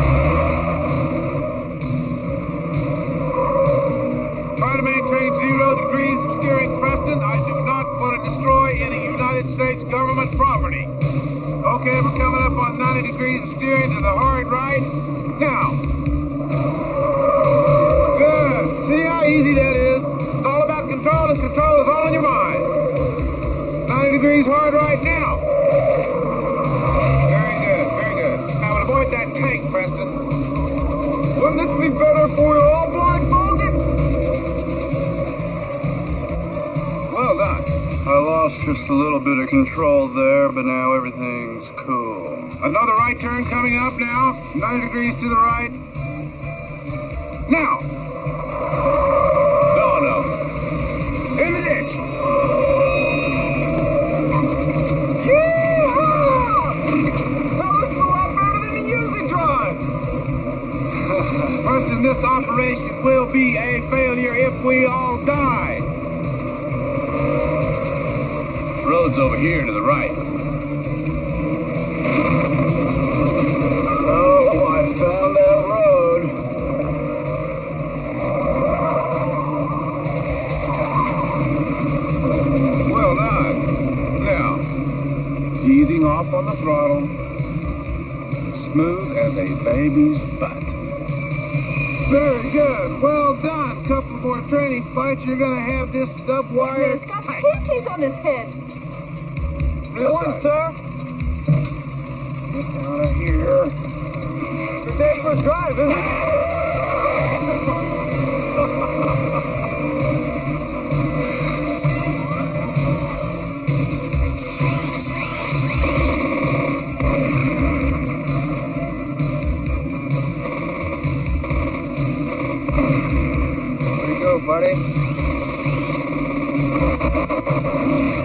Try to maintain 0 degrees of steering, Preston. I do not want to destroy any United States government property. Okay, we're coming up on 90 degrees of steering to the hard right. Now. Good. See how easy that is? It's all about control, and control is all in your mind. 90 degrees hard right now. Very good, very good. Now, avoid that tank, Preston. Wouldn't this be better if we were all blindfolded? Well done. I lost just a little bit of control there, but now everything's cool. Another right turn coming up now. 90 degrees to the right. Now. No. In the ditch. Preston, this operation will be a failure if we all die. Road's over here to the right. Oh, I throttle. Smooth as a baby's butt. Very good. Well done. Couple more training fights. You're gonna have this stuff wired. It's got panties on his head. Good one, sir. Get out of here. Good day for driving. Buddy.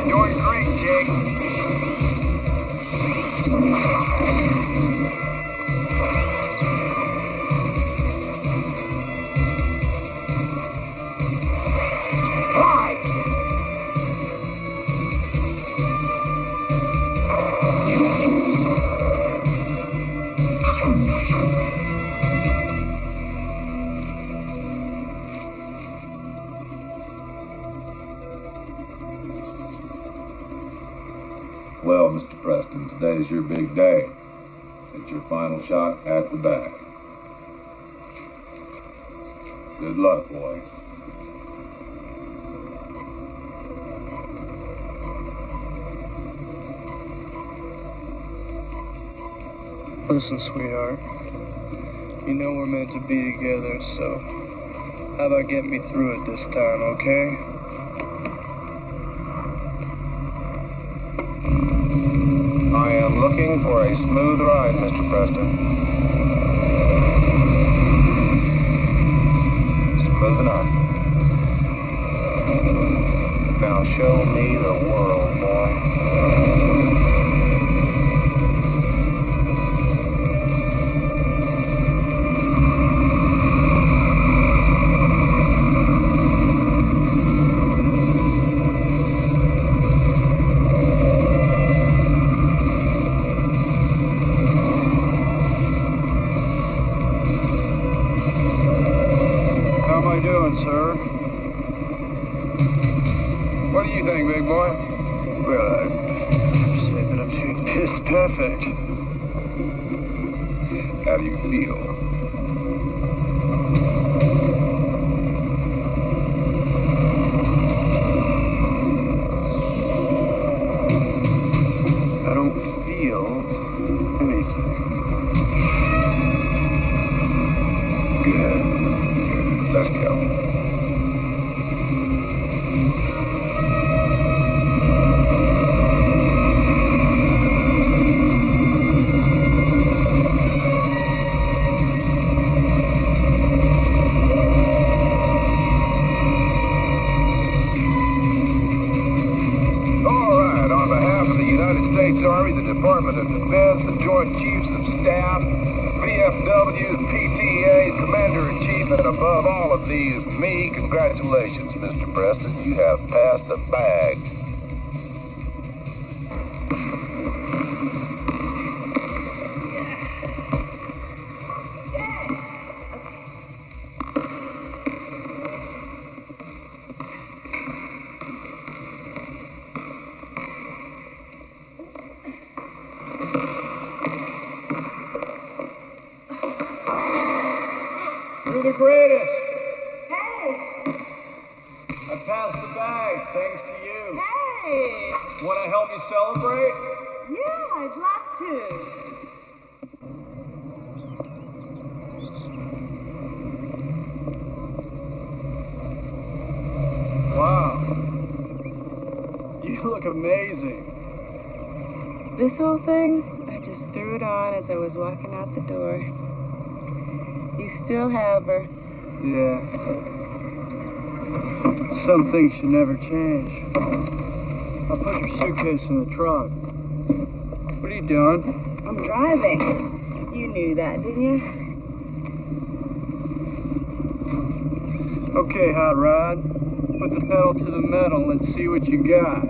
Doing great, Jake. Well, Mr. Preston, today's your big day. It's your final shot at the back. Good luck, boy. Listen, sweetheart. You know we're meant to be together, so how about getting me through it this time, okay? I am looking for a smooth ride, Mr. Preston. Smooth enough. Now show me the world, boy. Sir. What do you think, big boy? Well, I'd say that I'm doing piss perfect. How do you feel? I don't feel anything. Good. Let's go. Army, the Department of Defense, the Joint Chiefs of Staff, VFW, the PTA, Commander-in-Chief, and above all of these, me, congratulations, Mr. Preston. You have passed the bag. You're the greatest. Hey. I passed the bag, thanks to you. Hey. Want to help me celebrate? Yeah, I'd love to. Wow. You look amazing. This whole thing, I just threw it on as I was walking out the door. You still have her. Yeah. Some things should never change. I'll put your suitcase in the trunk. What are you doing? I'm driving. You knew that, didn't you? Okay, Hot Rod. Put the pedal to the metal. Let's see what you got.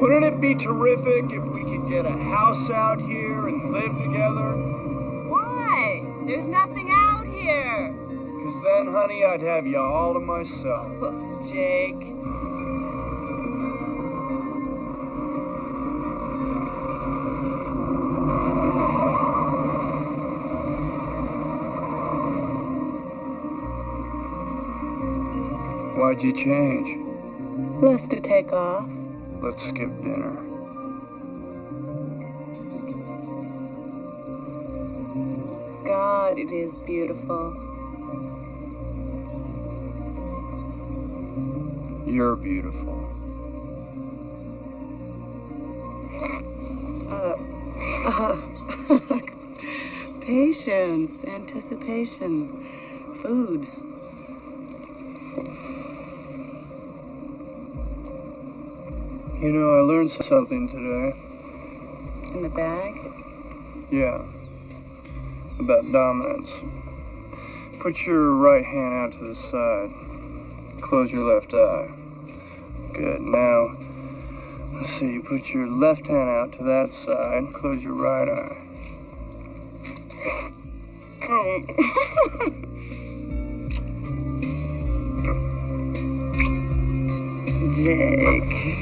Wouldn't it be terrific if we could get a house out here and live together? Why? There's nothing out here. 'Cause then, honey, I'd have you all to myself. Jake. Why'd you change? Less to take off. Let's skip dinner. God, it is beautiful. You're beautiful. Patience, anticipation, food. You know, I learned something today. In the bag? Yeah. About dominance. Put your right hand out to the side. Close your left eye. Good. Now, let's see. You put your left hand out to that side. Close your right eye. Jake.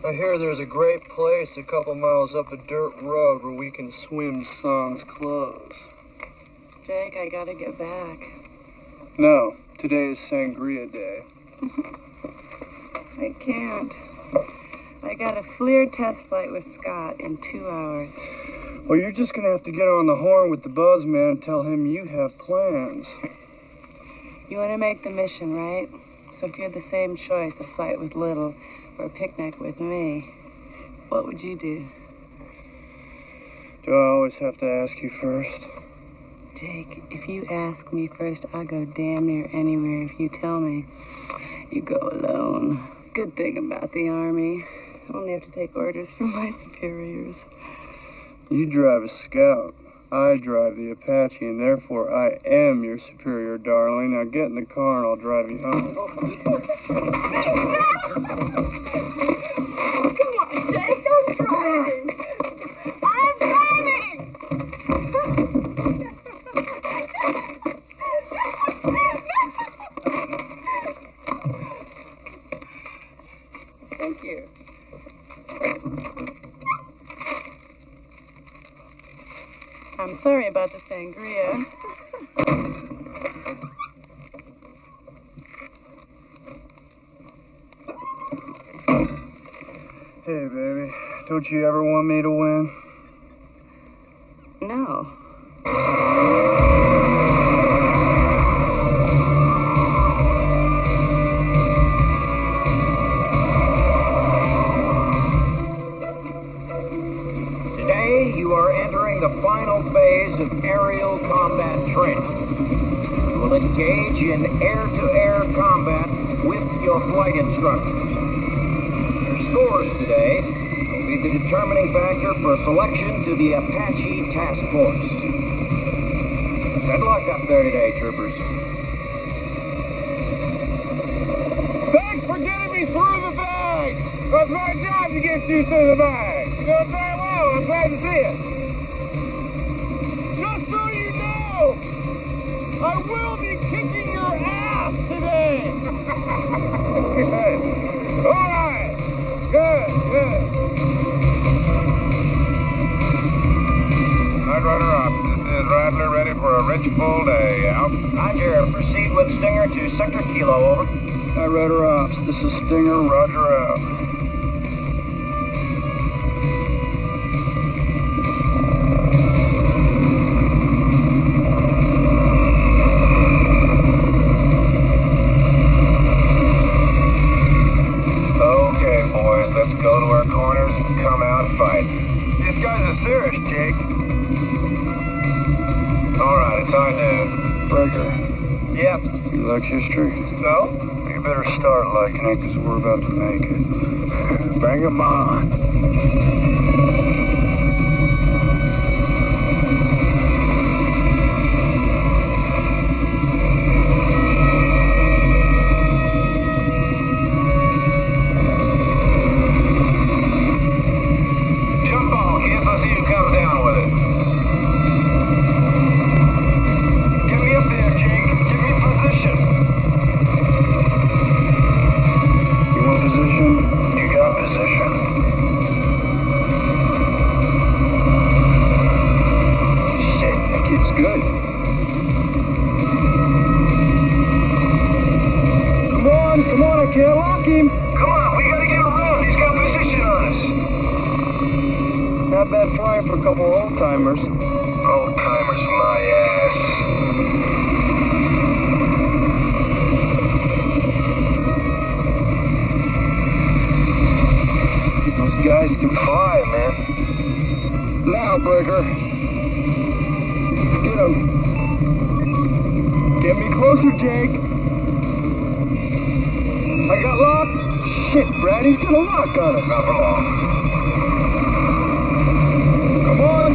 I hear there's a great place a couple miles up a dirt road where we can swim sans clothes. Jake, I gotta get back. No, today is Sangria Day. I can't. I got a FLIR test flight with Scott in 2 hours. Well, you're just gonna have to get on the horn with the buzzman and tell him you have plans. You want to make the mission, right? So if you had the same choice, a flight with Little or a picnic with me, what would you do? Do I always have to ask you first? Jake, if you ask me first, I'll go damn near anywhere. If you tell me, you go alone. Good thing about the Army. I only have to take orders from my superiors. You drive a Scout. I drive the Apache, and therefore I am your superior, darling. Now get in the car and I'll drive you home. Come on, Jake, who's driving? I'm driving! Thank you. I'm sorry about the sangria. Hey, baby, don't you ever want me to win? No. Today the final phase of aerial combat training. You will engage in air-to-air combat with your flight instructor. Your scores today will be the determining factor for selection to the Apache Task Force. Good luck up there today, troopers. Thanks for getting me through the bag. It was my job to get you through the bag. You did very well. I'm glad to see it. Just so you know, I will be kicking your ass today. Good. All right. Good. Night Rider up. This is Rattler ready for a rich full day. Out. Roger. Proceed with Stinger to Sector Kilo, over. Night Rider Ops, this is Stinger. Roger out. Okay, boys, let's go to our corners and come out fighting. These guys are serious, Jake. All right, it's on now. Breaker, Yep. you like history? No? You better start liking it. Because we're about to make it. Bring 'em on. Jump on, kids. Let's see who comes down with it. Get me up there, Jake. Give me position. You want position? You got position. Shit, that kid's good. Come on, I can't lock him. Come on, we gotta get around. He's got position on us. Not bad flying for a couple old-timers. Old timers, my ass. Those guys can Fly, man. now, Breaker. Let's get him. Get me closer, Jake. I got locked. Shit, Brad, he's gonna lock on us. Not for long.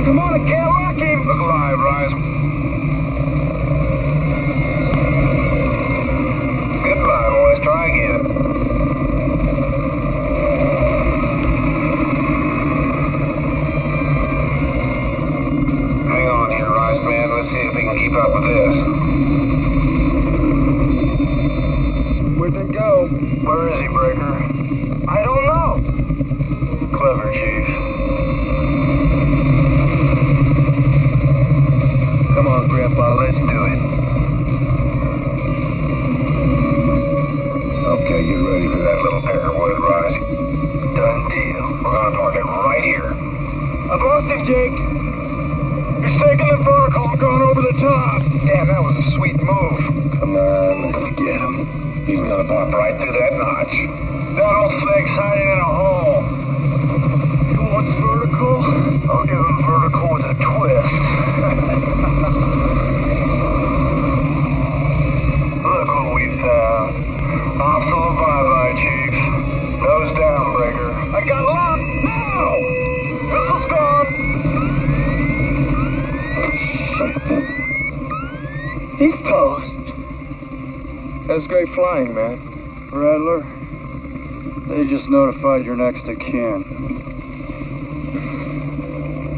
Come on, I can't lock him. Look alive, Rise. Goodbye, boys. Try again. Hang on here, Rise Man. Let's see if we can keep up with this. Where'd they go? Where is he, Breaker? I don't know. Clever, Chief. Come on, Grandpa, let's do it. Okay, you ready for that little peckerwood, Rise? Done deal. We're gonna park it right here. I've lost him, Jake. He's taking the vertical, going over the top. Damn, that was a sweet move. Come on, let's get him. He's gonna pop right through that notch. That old snake's hiding in a hole. He wants vertical. I'll give him vertical with a twist. Look what we found. Hostile bye-bye, Chief. Nose down, Breaker. I got locked. Now! Missile's gone. Shit. He's toast. That's great flying, man. Rattler, they just notified your next of kin.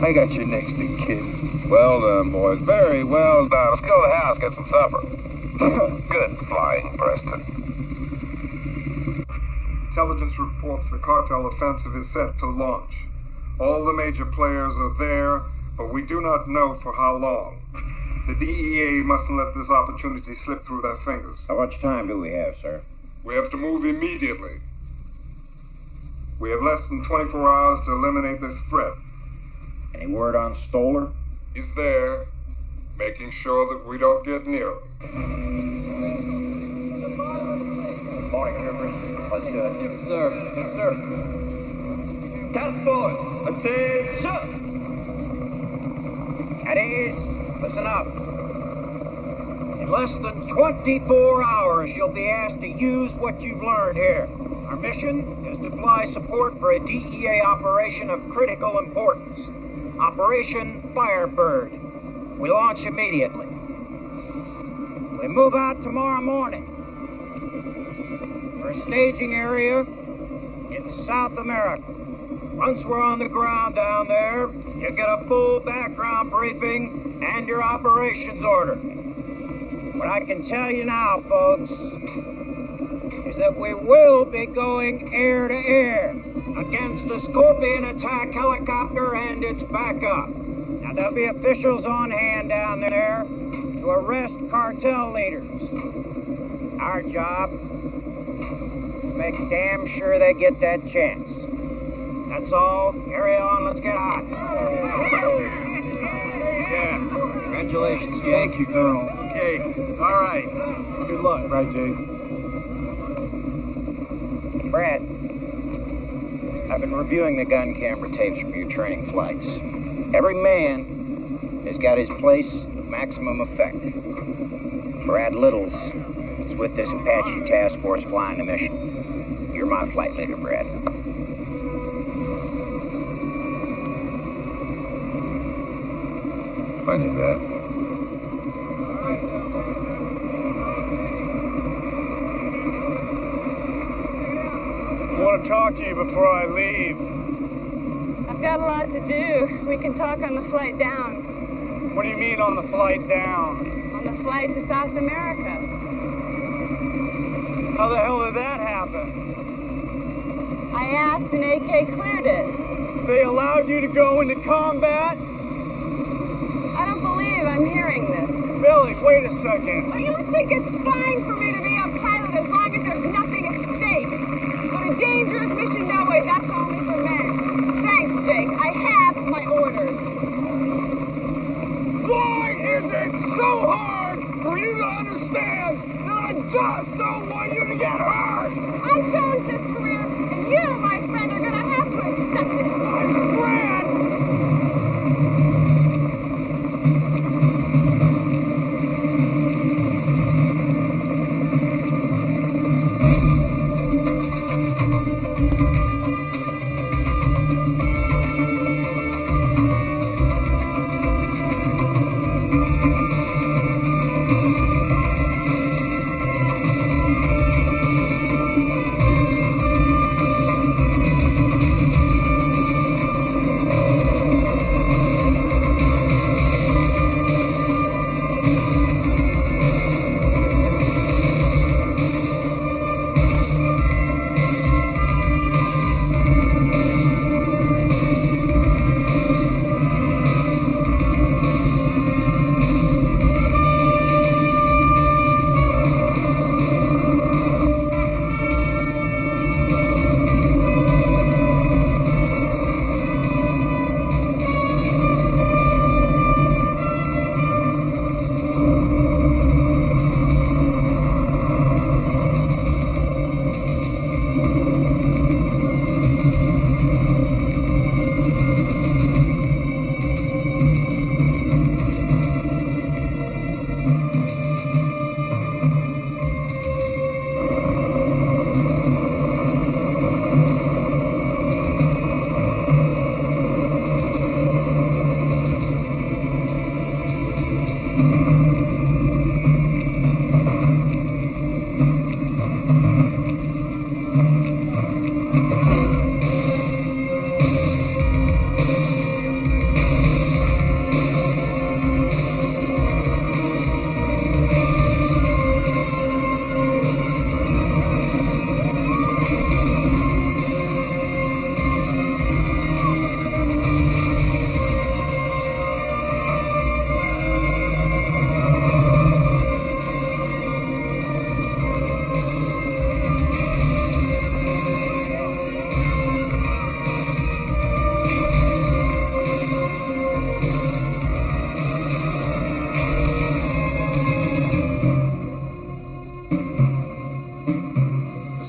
I got your next of kin. Well done, boys. Very well done. Let's go to the house, get some supper. Good flying, Preston. Intelligence reports the cartel offensive is set to launch. All the major players are there, but we do not know for how long. The DEA mustn't let this opportunity slip through their fingers. How much time do we have, sir? We have to move immediately. We have less than 24 hours to eliminate this threat. Any word on Stoller? He's there, making sure that we don't get near him. Morning, troopers. Let's do it. Yes, sir. Yes, sir. Task Force, attention! At ease. Listen up. In less than 24 hours, you'll be asked to use what you've learned here. Our mission is to apply support for a DEA operation of critical importance. Operation Firebird. We launch immediately. We move out tomorrow morning for a staging area in South America. Once we're on the ground down there, you get a full background briefing and your operations order. What I can tell you now, folks, is that we will be going air to air against a Scorpion attack helicopter and its backup. Now, there'll be officials on hand down there to arrest cartel leaders. Our job is to make damn sure they get that chance. That's all. Carry on. Let's get hot. Yeah. Congratulations, Jake. Thank you, Colonel. Okay. All right. Good luck. Right, Jake. Brad, I've been reviewing the gun camera tapes from your training flights. Every man has got his place of maximum effect. Brad Littles is with this Apache task force flying the mission. You're my flight leader, Brad. I knew that. I want to talk to you before I leave. I've got a lot to do. We can talk on the flight down. What do you mean on the flight down? On the flight to South America. How the hell did that happen? I asked and AK cleared it. They allowed you to go into combat? I don't believe I'm hearing this. Billy, wait a second. Oh, you think it's fine for me to be a pilot as long as there's nothing at stake? But a dangerous mission, no way. That's only for men. Thanks, Jake. I have my orders. Why is it so hard for you to understand that I just don't want you to get hurt? I chose this career, and you, my friend, are gonna have to accept it. Brad!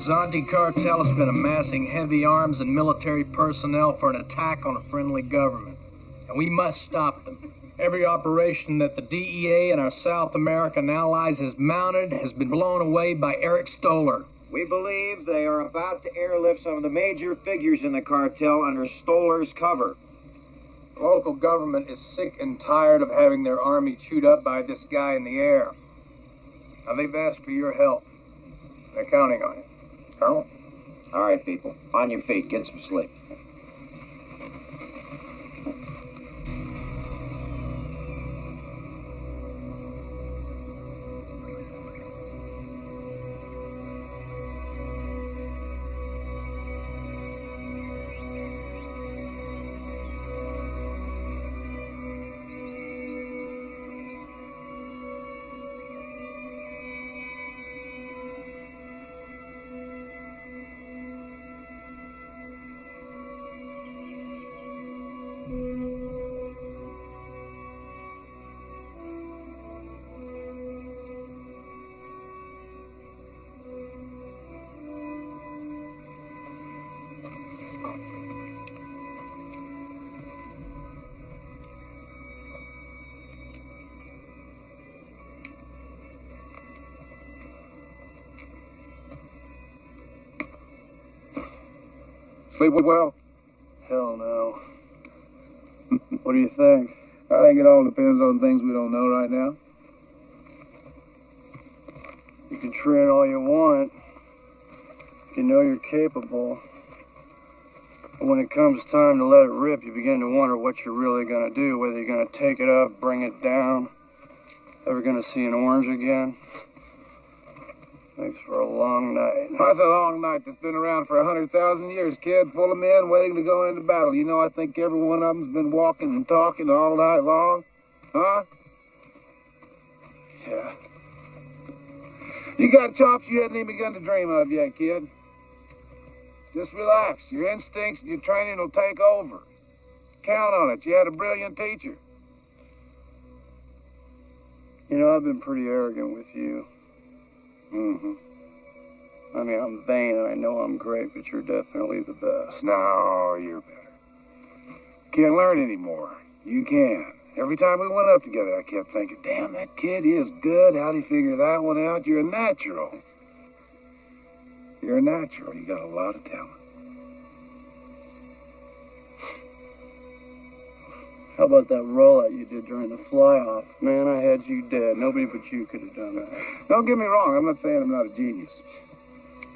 Zonte cartel has been amassing heavy arms and military personnel for an attack on a friendly government. And we must stop them. Every operation that the DEA and our South American allies has mounted has been blown away by Eric Stoller. We believe they are about to airlift some of the major figures in the cartel under Stoller's cover. The local government is sick and tired of having their army chewed up by this guy in the air. Now, they've asked for your help. They're counting on it. Colonel? All right, people. On your feet. Get some sleep. Sleep well? Hell no. What do you think? I think it all depends on things we don't know right now. You can train all you want. You know you're capable. But when it comes time to let it rip, you begin to wonder what you're really going to do, whether you're going to take it up, bring it down, ever going to see an orange again. Makes for a long night. That's a long night that's been around for 100,000 years, kid, full of men waiting to go into battle. You know, I think every one of them's been walking and talking all night long. Huh? Yeah. You got chops you hadn't even begun to dream of yet, kid. Just relax. Your instincts and your training will take over. Count on it. You had a brilliant teacher. You know, I've been pretty arrogant with you. Mm-hmm. I mean, I'm vain and I know I'm great, but you're definitely the best. No, you're better. Can't learn anymore. You can. Every time we went up together, I kept thinking, damn, that kid is good. How'd he figure that one out? You're a natural. You're a natural. You got a lot of talent. How about that rollout you did during the fly-off? Man, I had you dead. Nobody but you could have done that. Don't get me wrong. I'm not saying I'm not a genius.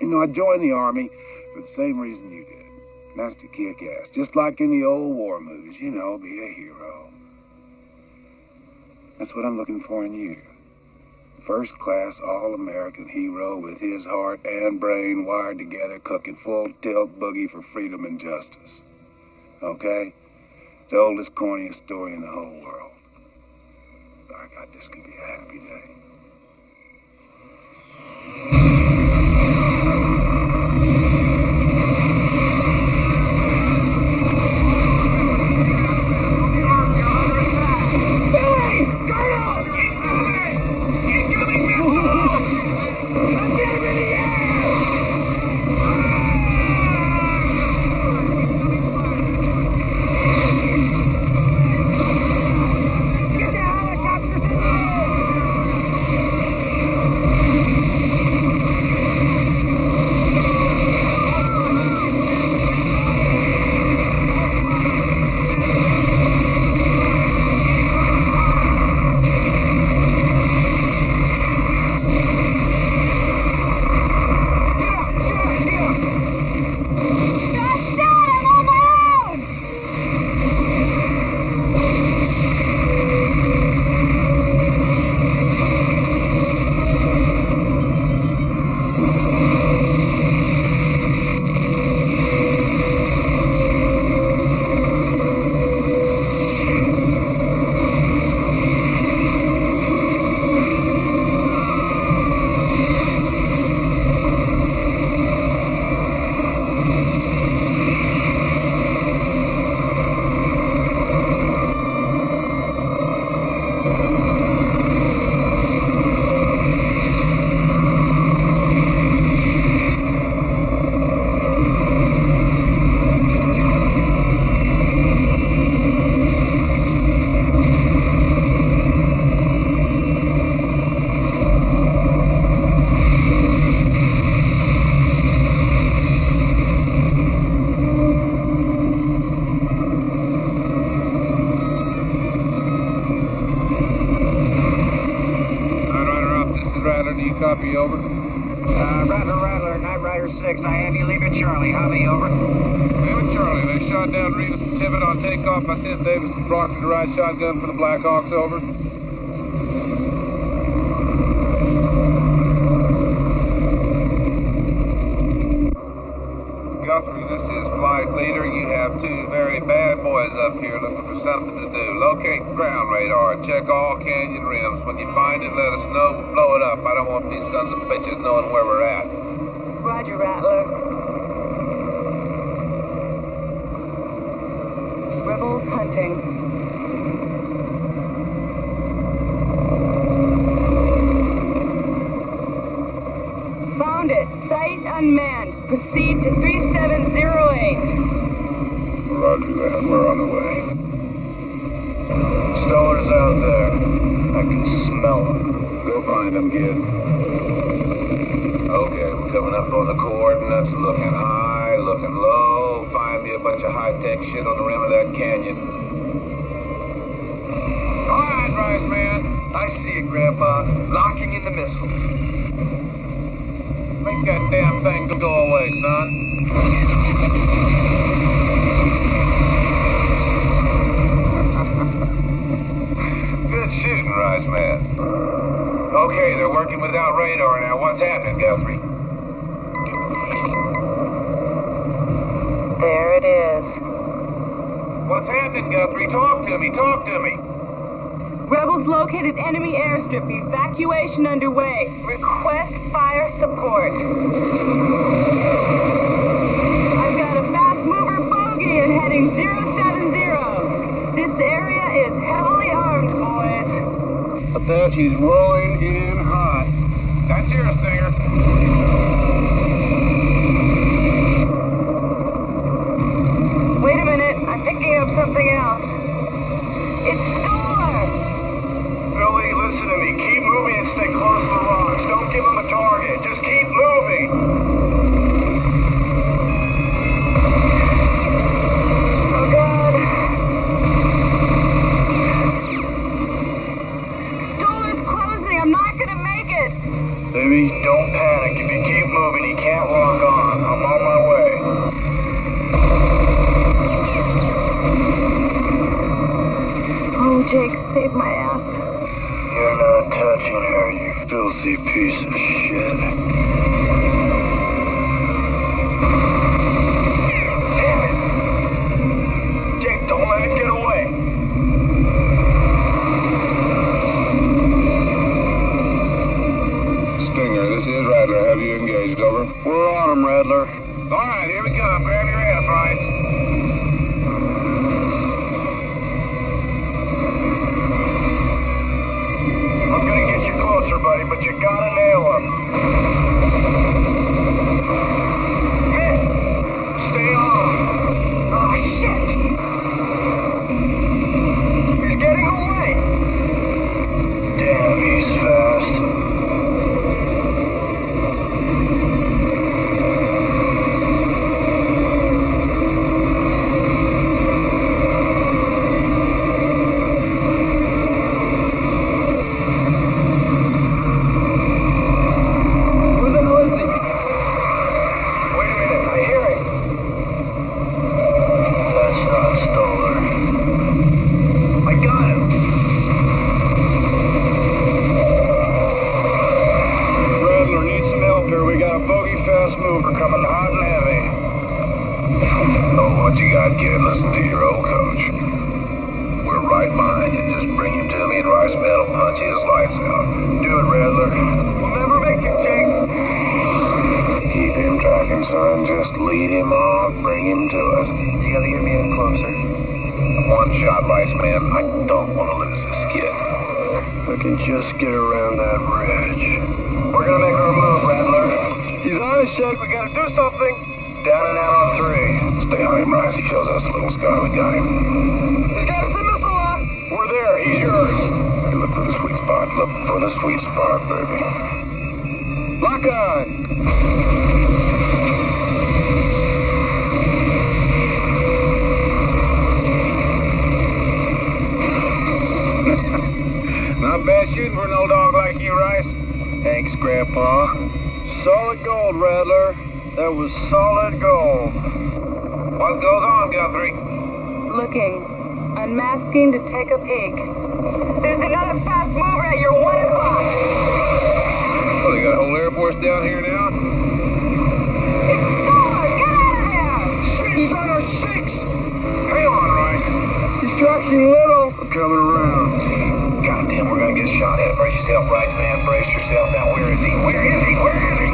You know, I joined the Army for the same reason you did. And that's to kick ass. Just like in the old war movies, you know, be a hero. That's what I'm looking for in you. First-class, all-American hero with his heart and brain wired together, cooking full tilt boogie for freedom and justice. Okay? It's the oldest, corniest story in the whole world. By God, this could be a happy day. Copy, over. Rattler, Night Rider 6. I have you leave at Charlie. Hobby, over. Leave at Charlie. They shot down Rivas and Tibbet on takeoff. I sent Davis and Proctor to ride shotgun for the Blackhawks, over. Guthrie, this is Flight Leader. You have two very bad boys up here looking for something to do. Locate ground radar. Check all canyon rims. When you find it, let us know. We'll blow it up. I don't want these sons of bitches knowing where we're at. Roger, Rattler. Rebels hunting. Found it. Site unmanned. Proceed to 3708. Roger that. We're on the way. Stoller's out there. I can smell him. Go find him, kid. Okay, we're coming up on the coordinates. Looking high, looking low. Find me a bunch of high-tech shit on the rim of that canyon. All right, Rice Man. I see you, Grandpa. Locking in the missiles. Make that damn thing go away, son. Good shooting, Rice Man. Okay, they're working without radar now. What's happening, Guthrie? There it is. What's happening, Guthrie? Talk to me. Rebels located enemy airstrip. Evacuation underway. Request fire support. I've got a fast mover bogey and heading 070. This area is heavily armed, boys. Apache's rolling in hot. That's your stinger. Wait a minute. I'm picking up something else. It's Stoller! Billy, listen to me. Keep moving and stay close to the rocks. Don't give them a target. Just keep moving. Oh, God. Stoller's closing. I'm not gonna make it. Baby, don't panic. If you keep moving, he can't lock on. I'm on my way. Oh, Jake, save my ass. You're not touching her, you filthy piece of shit. Damn it! Jake, don't let it get away. Stinger, this is Rattler. Have you engaged, over? We're on him, Rattler. All right, here we come. Grab your ass, Rice. I'm gonna get you closer, buddy, but you gotta nail him. Miss! Stay on! Oh, shit! He's getting away! Damn, he's fast. Just get around that ridge. We're gonna make our move, Rattler. He's on his shape. We gotta do something. Down and out on 3. Stay on him, Rice. He shows us a little scar. We got him. He's got some missile on. We're there. He's yours. Hey, look for the sweet spot. Look for the sweet spot, baby. Lock on. Not bad shooting for an old dog like you, Rice. Thanks, Grandpa. Aw, solid gold, Rattler. That was solid gold. What goes on, Guthrie? Looking. Unmasking to take a peek. There's another fast mover at your 1 o'clock. Oh, they got a whole Air Force down here now? It's Thor! Get out of there! Shit, he's on our 6! Hang on, Rice. Distracting little. I'm coming around. Goddamn, we're gonna get shot at. Brace yourself, Rice, man. Brace yourself. Now, where is he? Where is he? Where is he?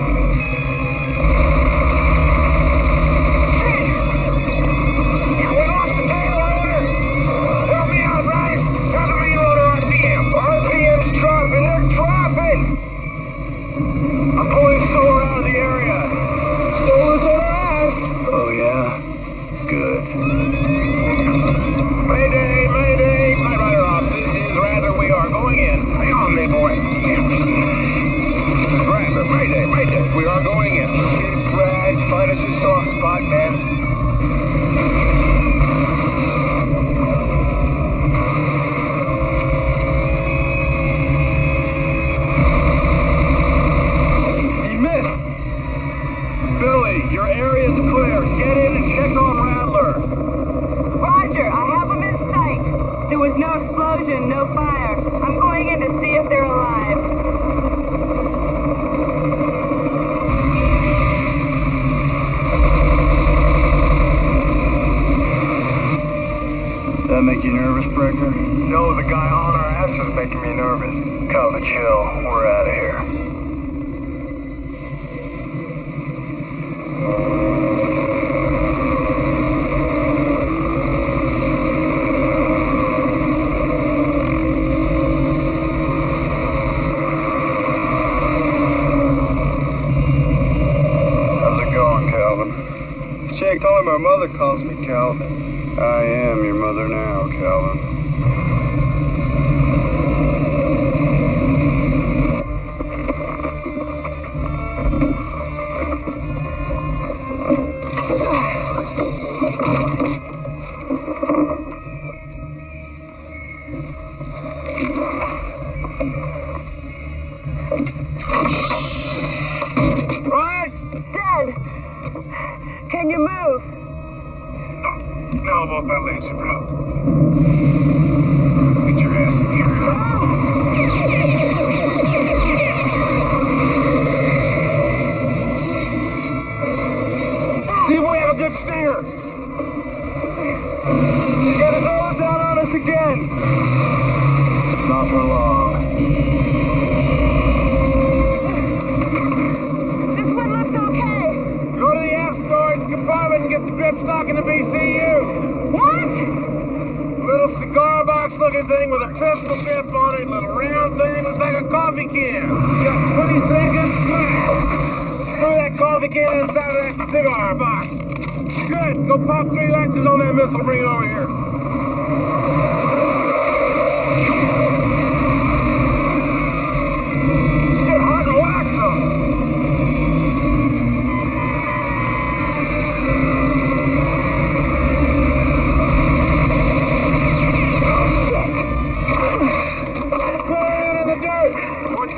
I'm pulling Thor out of the area. Stole his own ass. Oh, yeah? Good. Mayday, mayday. Night Rider Ops, this is Rattler. We are going in. Hang on, me boy. This is Rattler. Mayday, mayday. We are going in. It's Rad. Find us a soft spot, man. Billy, your area's clear. Get in and check on Rattler. Roger, I have them in sight. There was no explosion, no fire. I'm going in to see if they're alive. That make you nervous, Brecker? No, the guy on our ass is making me nervous. Calvin, chill. We're out of here. Jake, only my mother calls me Calvin. I am your mother now, Calvin. Can you move? No, both my legs are broke. Get your ass in here. See if we have a good stinger. He got his nose down on us again. Not for long. This one looks okay. Go to the aft storage compartment and get the grip stock in the BCU. What? Little cigar box looking thing with a pistol grip on it. Little round thing looks like a coffee can. You got 20 seconds left. Screw that coffee can inside of that cigar box. Good. Go pop 3 latches on that missile. Bring it over here. It's getting hard to wax them.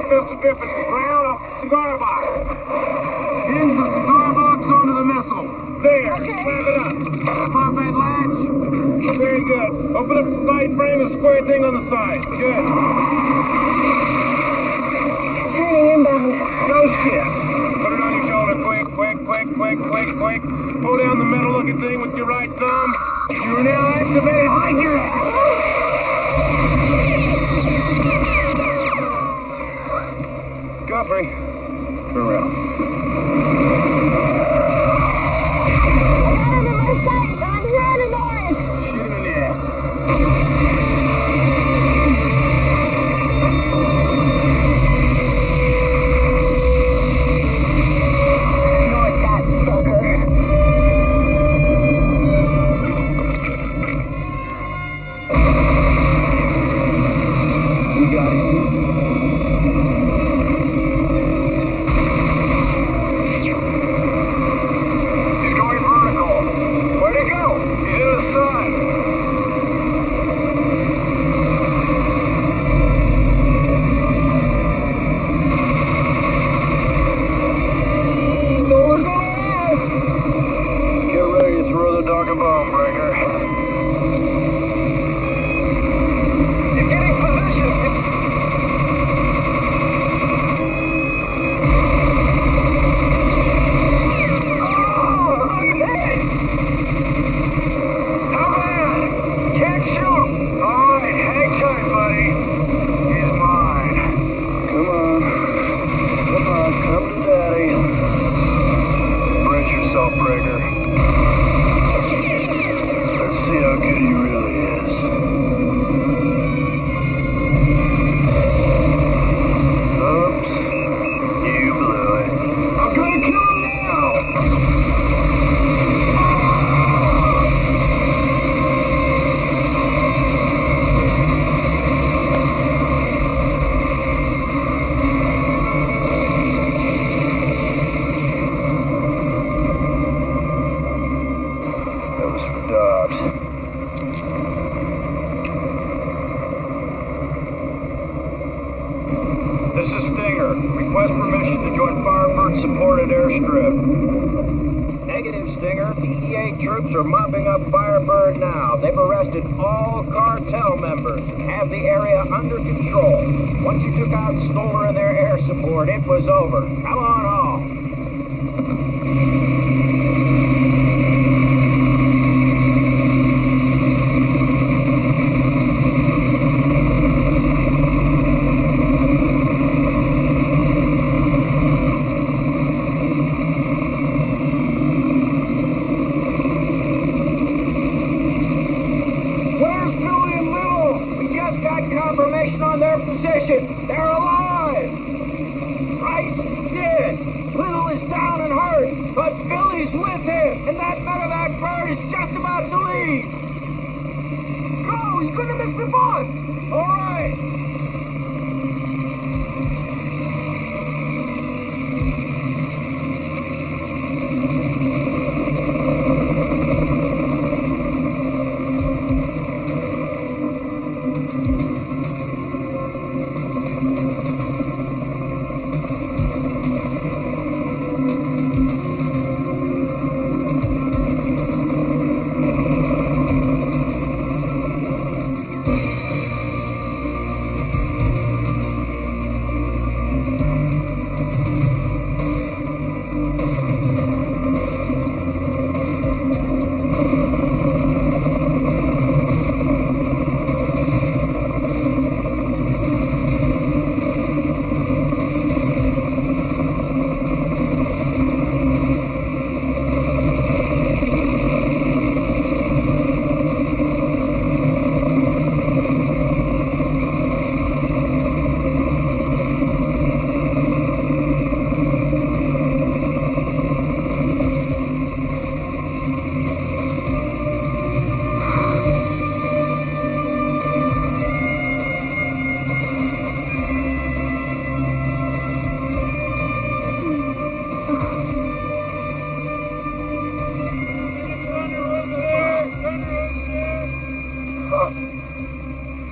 Pistol grip at the ground off the cigar box. Hinge the cigar box onto the missile. There. Okay. Wrap it up. Pop that latch. Very good. Open up the side frame and square thing on the side. Good. It's turning inbound. No shit. Put it on your shoulder. Quick, quick, quick, quick, quick, quick. Pull down the metal looking thing with your right thumb. You are now activated. Hide your ass. Guthrie, turn around. I got him in my sight. I'm hearing a noise. Shoot him in the ass. Snort that sucker. We got him. permission to join Firebird-supported airstrip. Negative, Stinger. DEA troops are mopping up Firebird now. They've arrested all cartel members and have the area under control. Once you took out Stoller and their air support, it was over. Come on home. On their position. They're alive. Price is dead. Little is down and hurt, but Billy's with him, and that medevac bird is just about to leave. Go! You're gonna miss the bus. All right.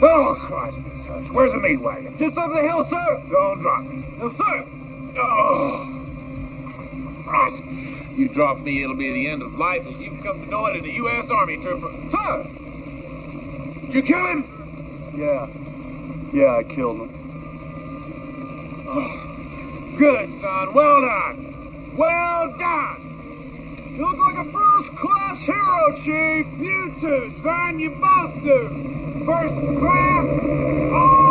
Oh, Christ, Miss Hutch. Where's the meat wagon? Just up the hill, sir. Don't drop me. No, sir. Oh, Christ. You drop me, it'll be the end of life as you've come to know it in the U.S. Army, trooper. Sir! Did you kill him? Yeah, I killed him. Oh, good, son. Well done. Well done. You look like a first-class hero, Chief. You too, son. You both do. First class all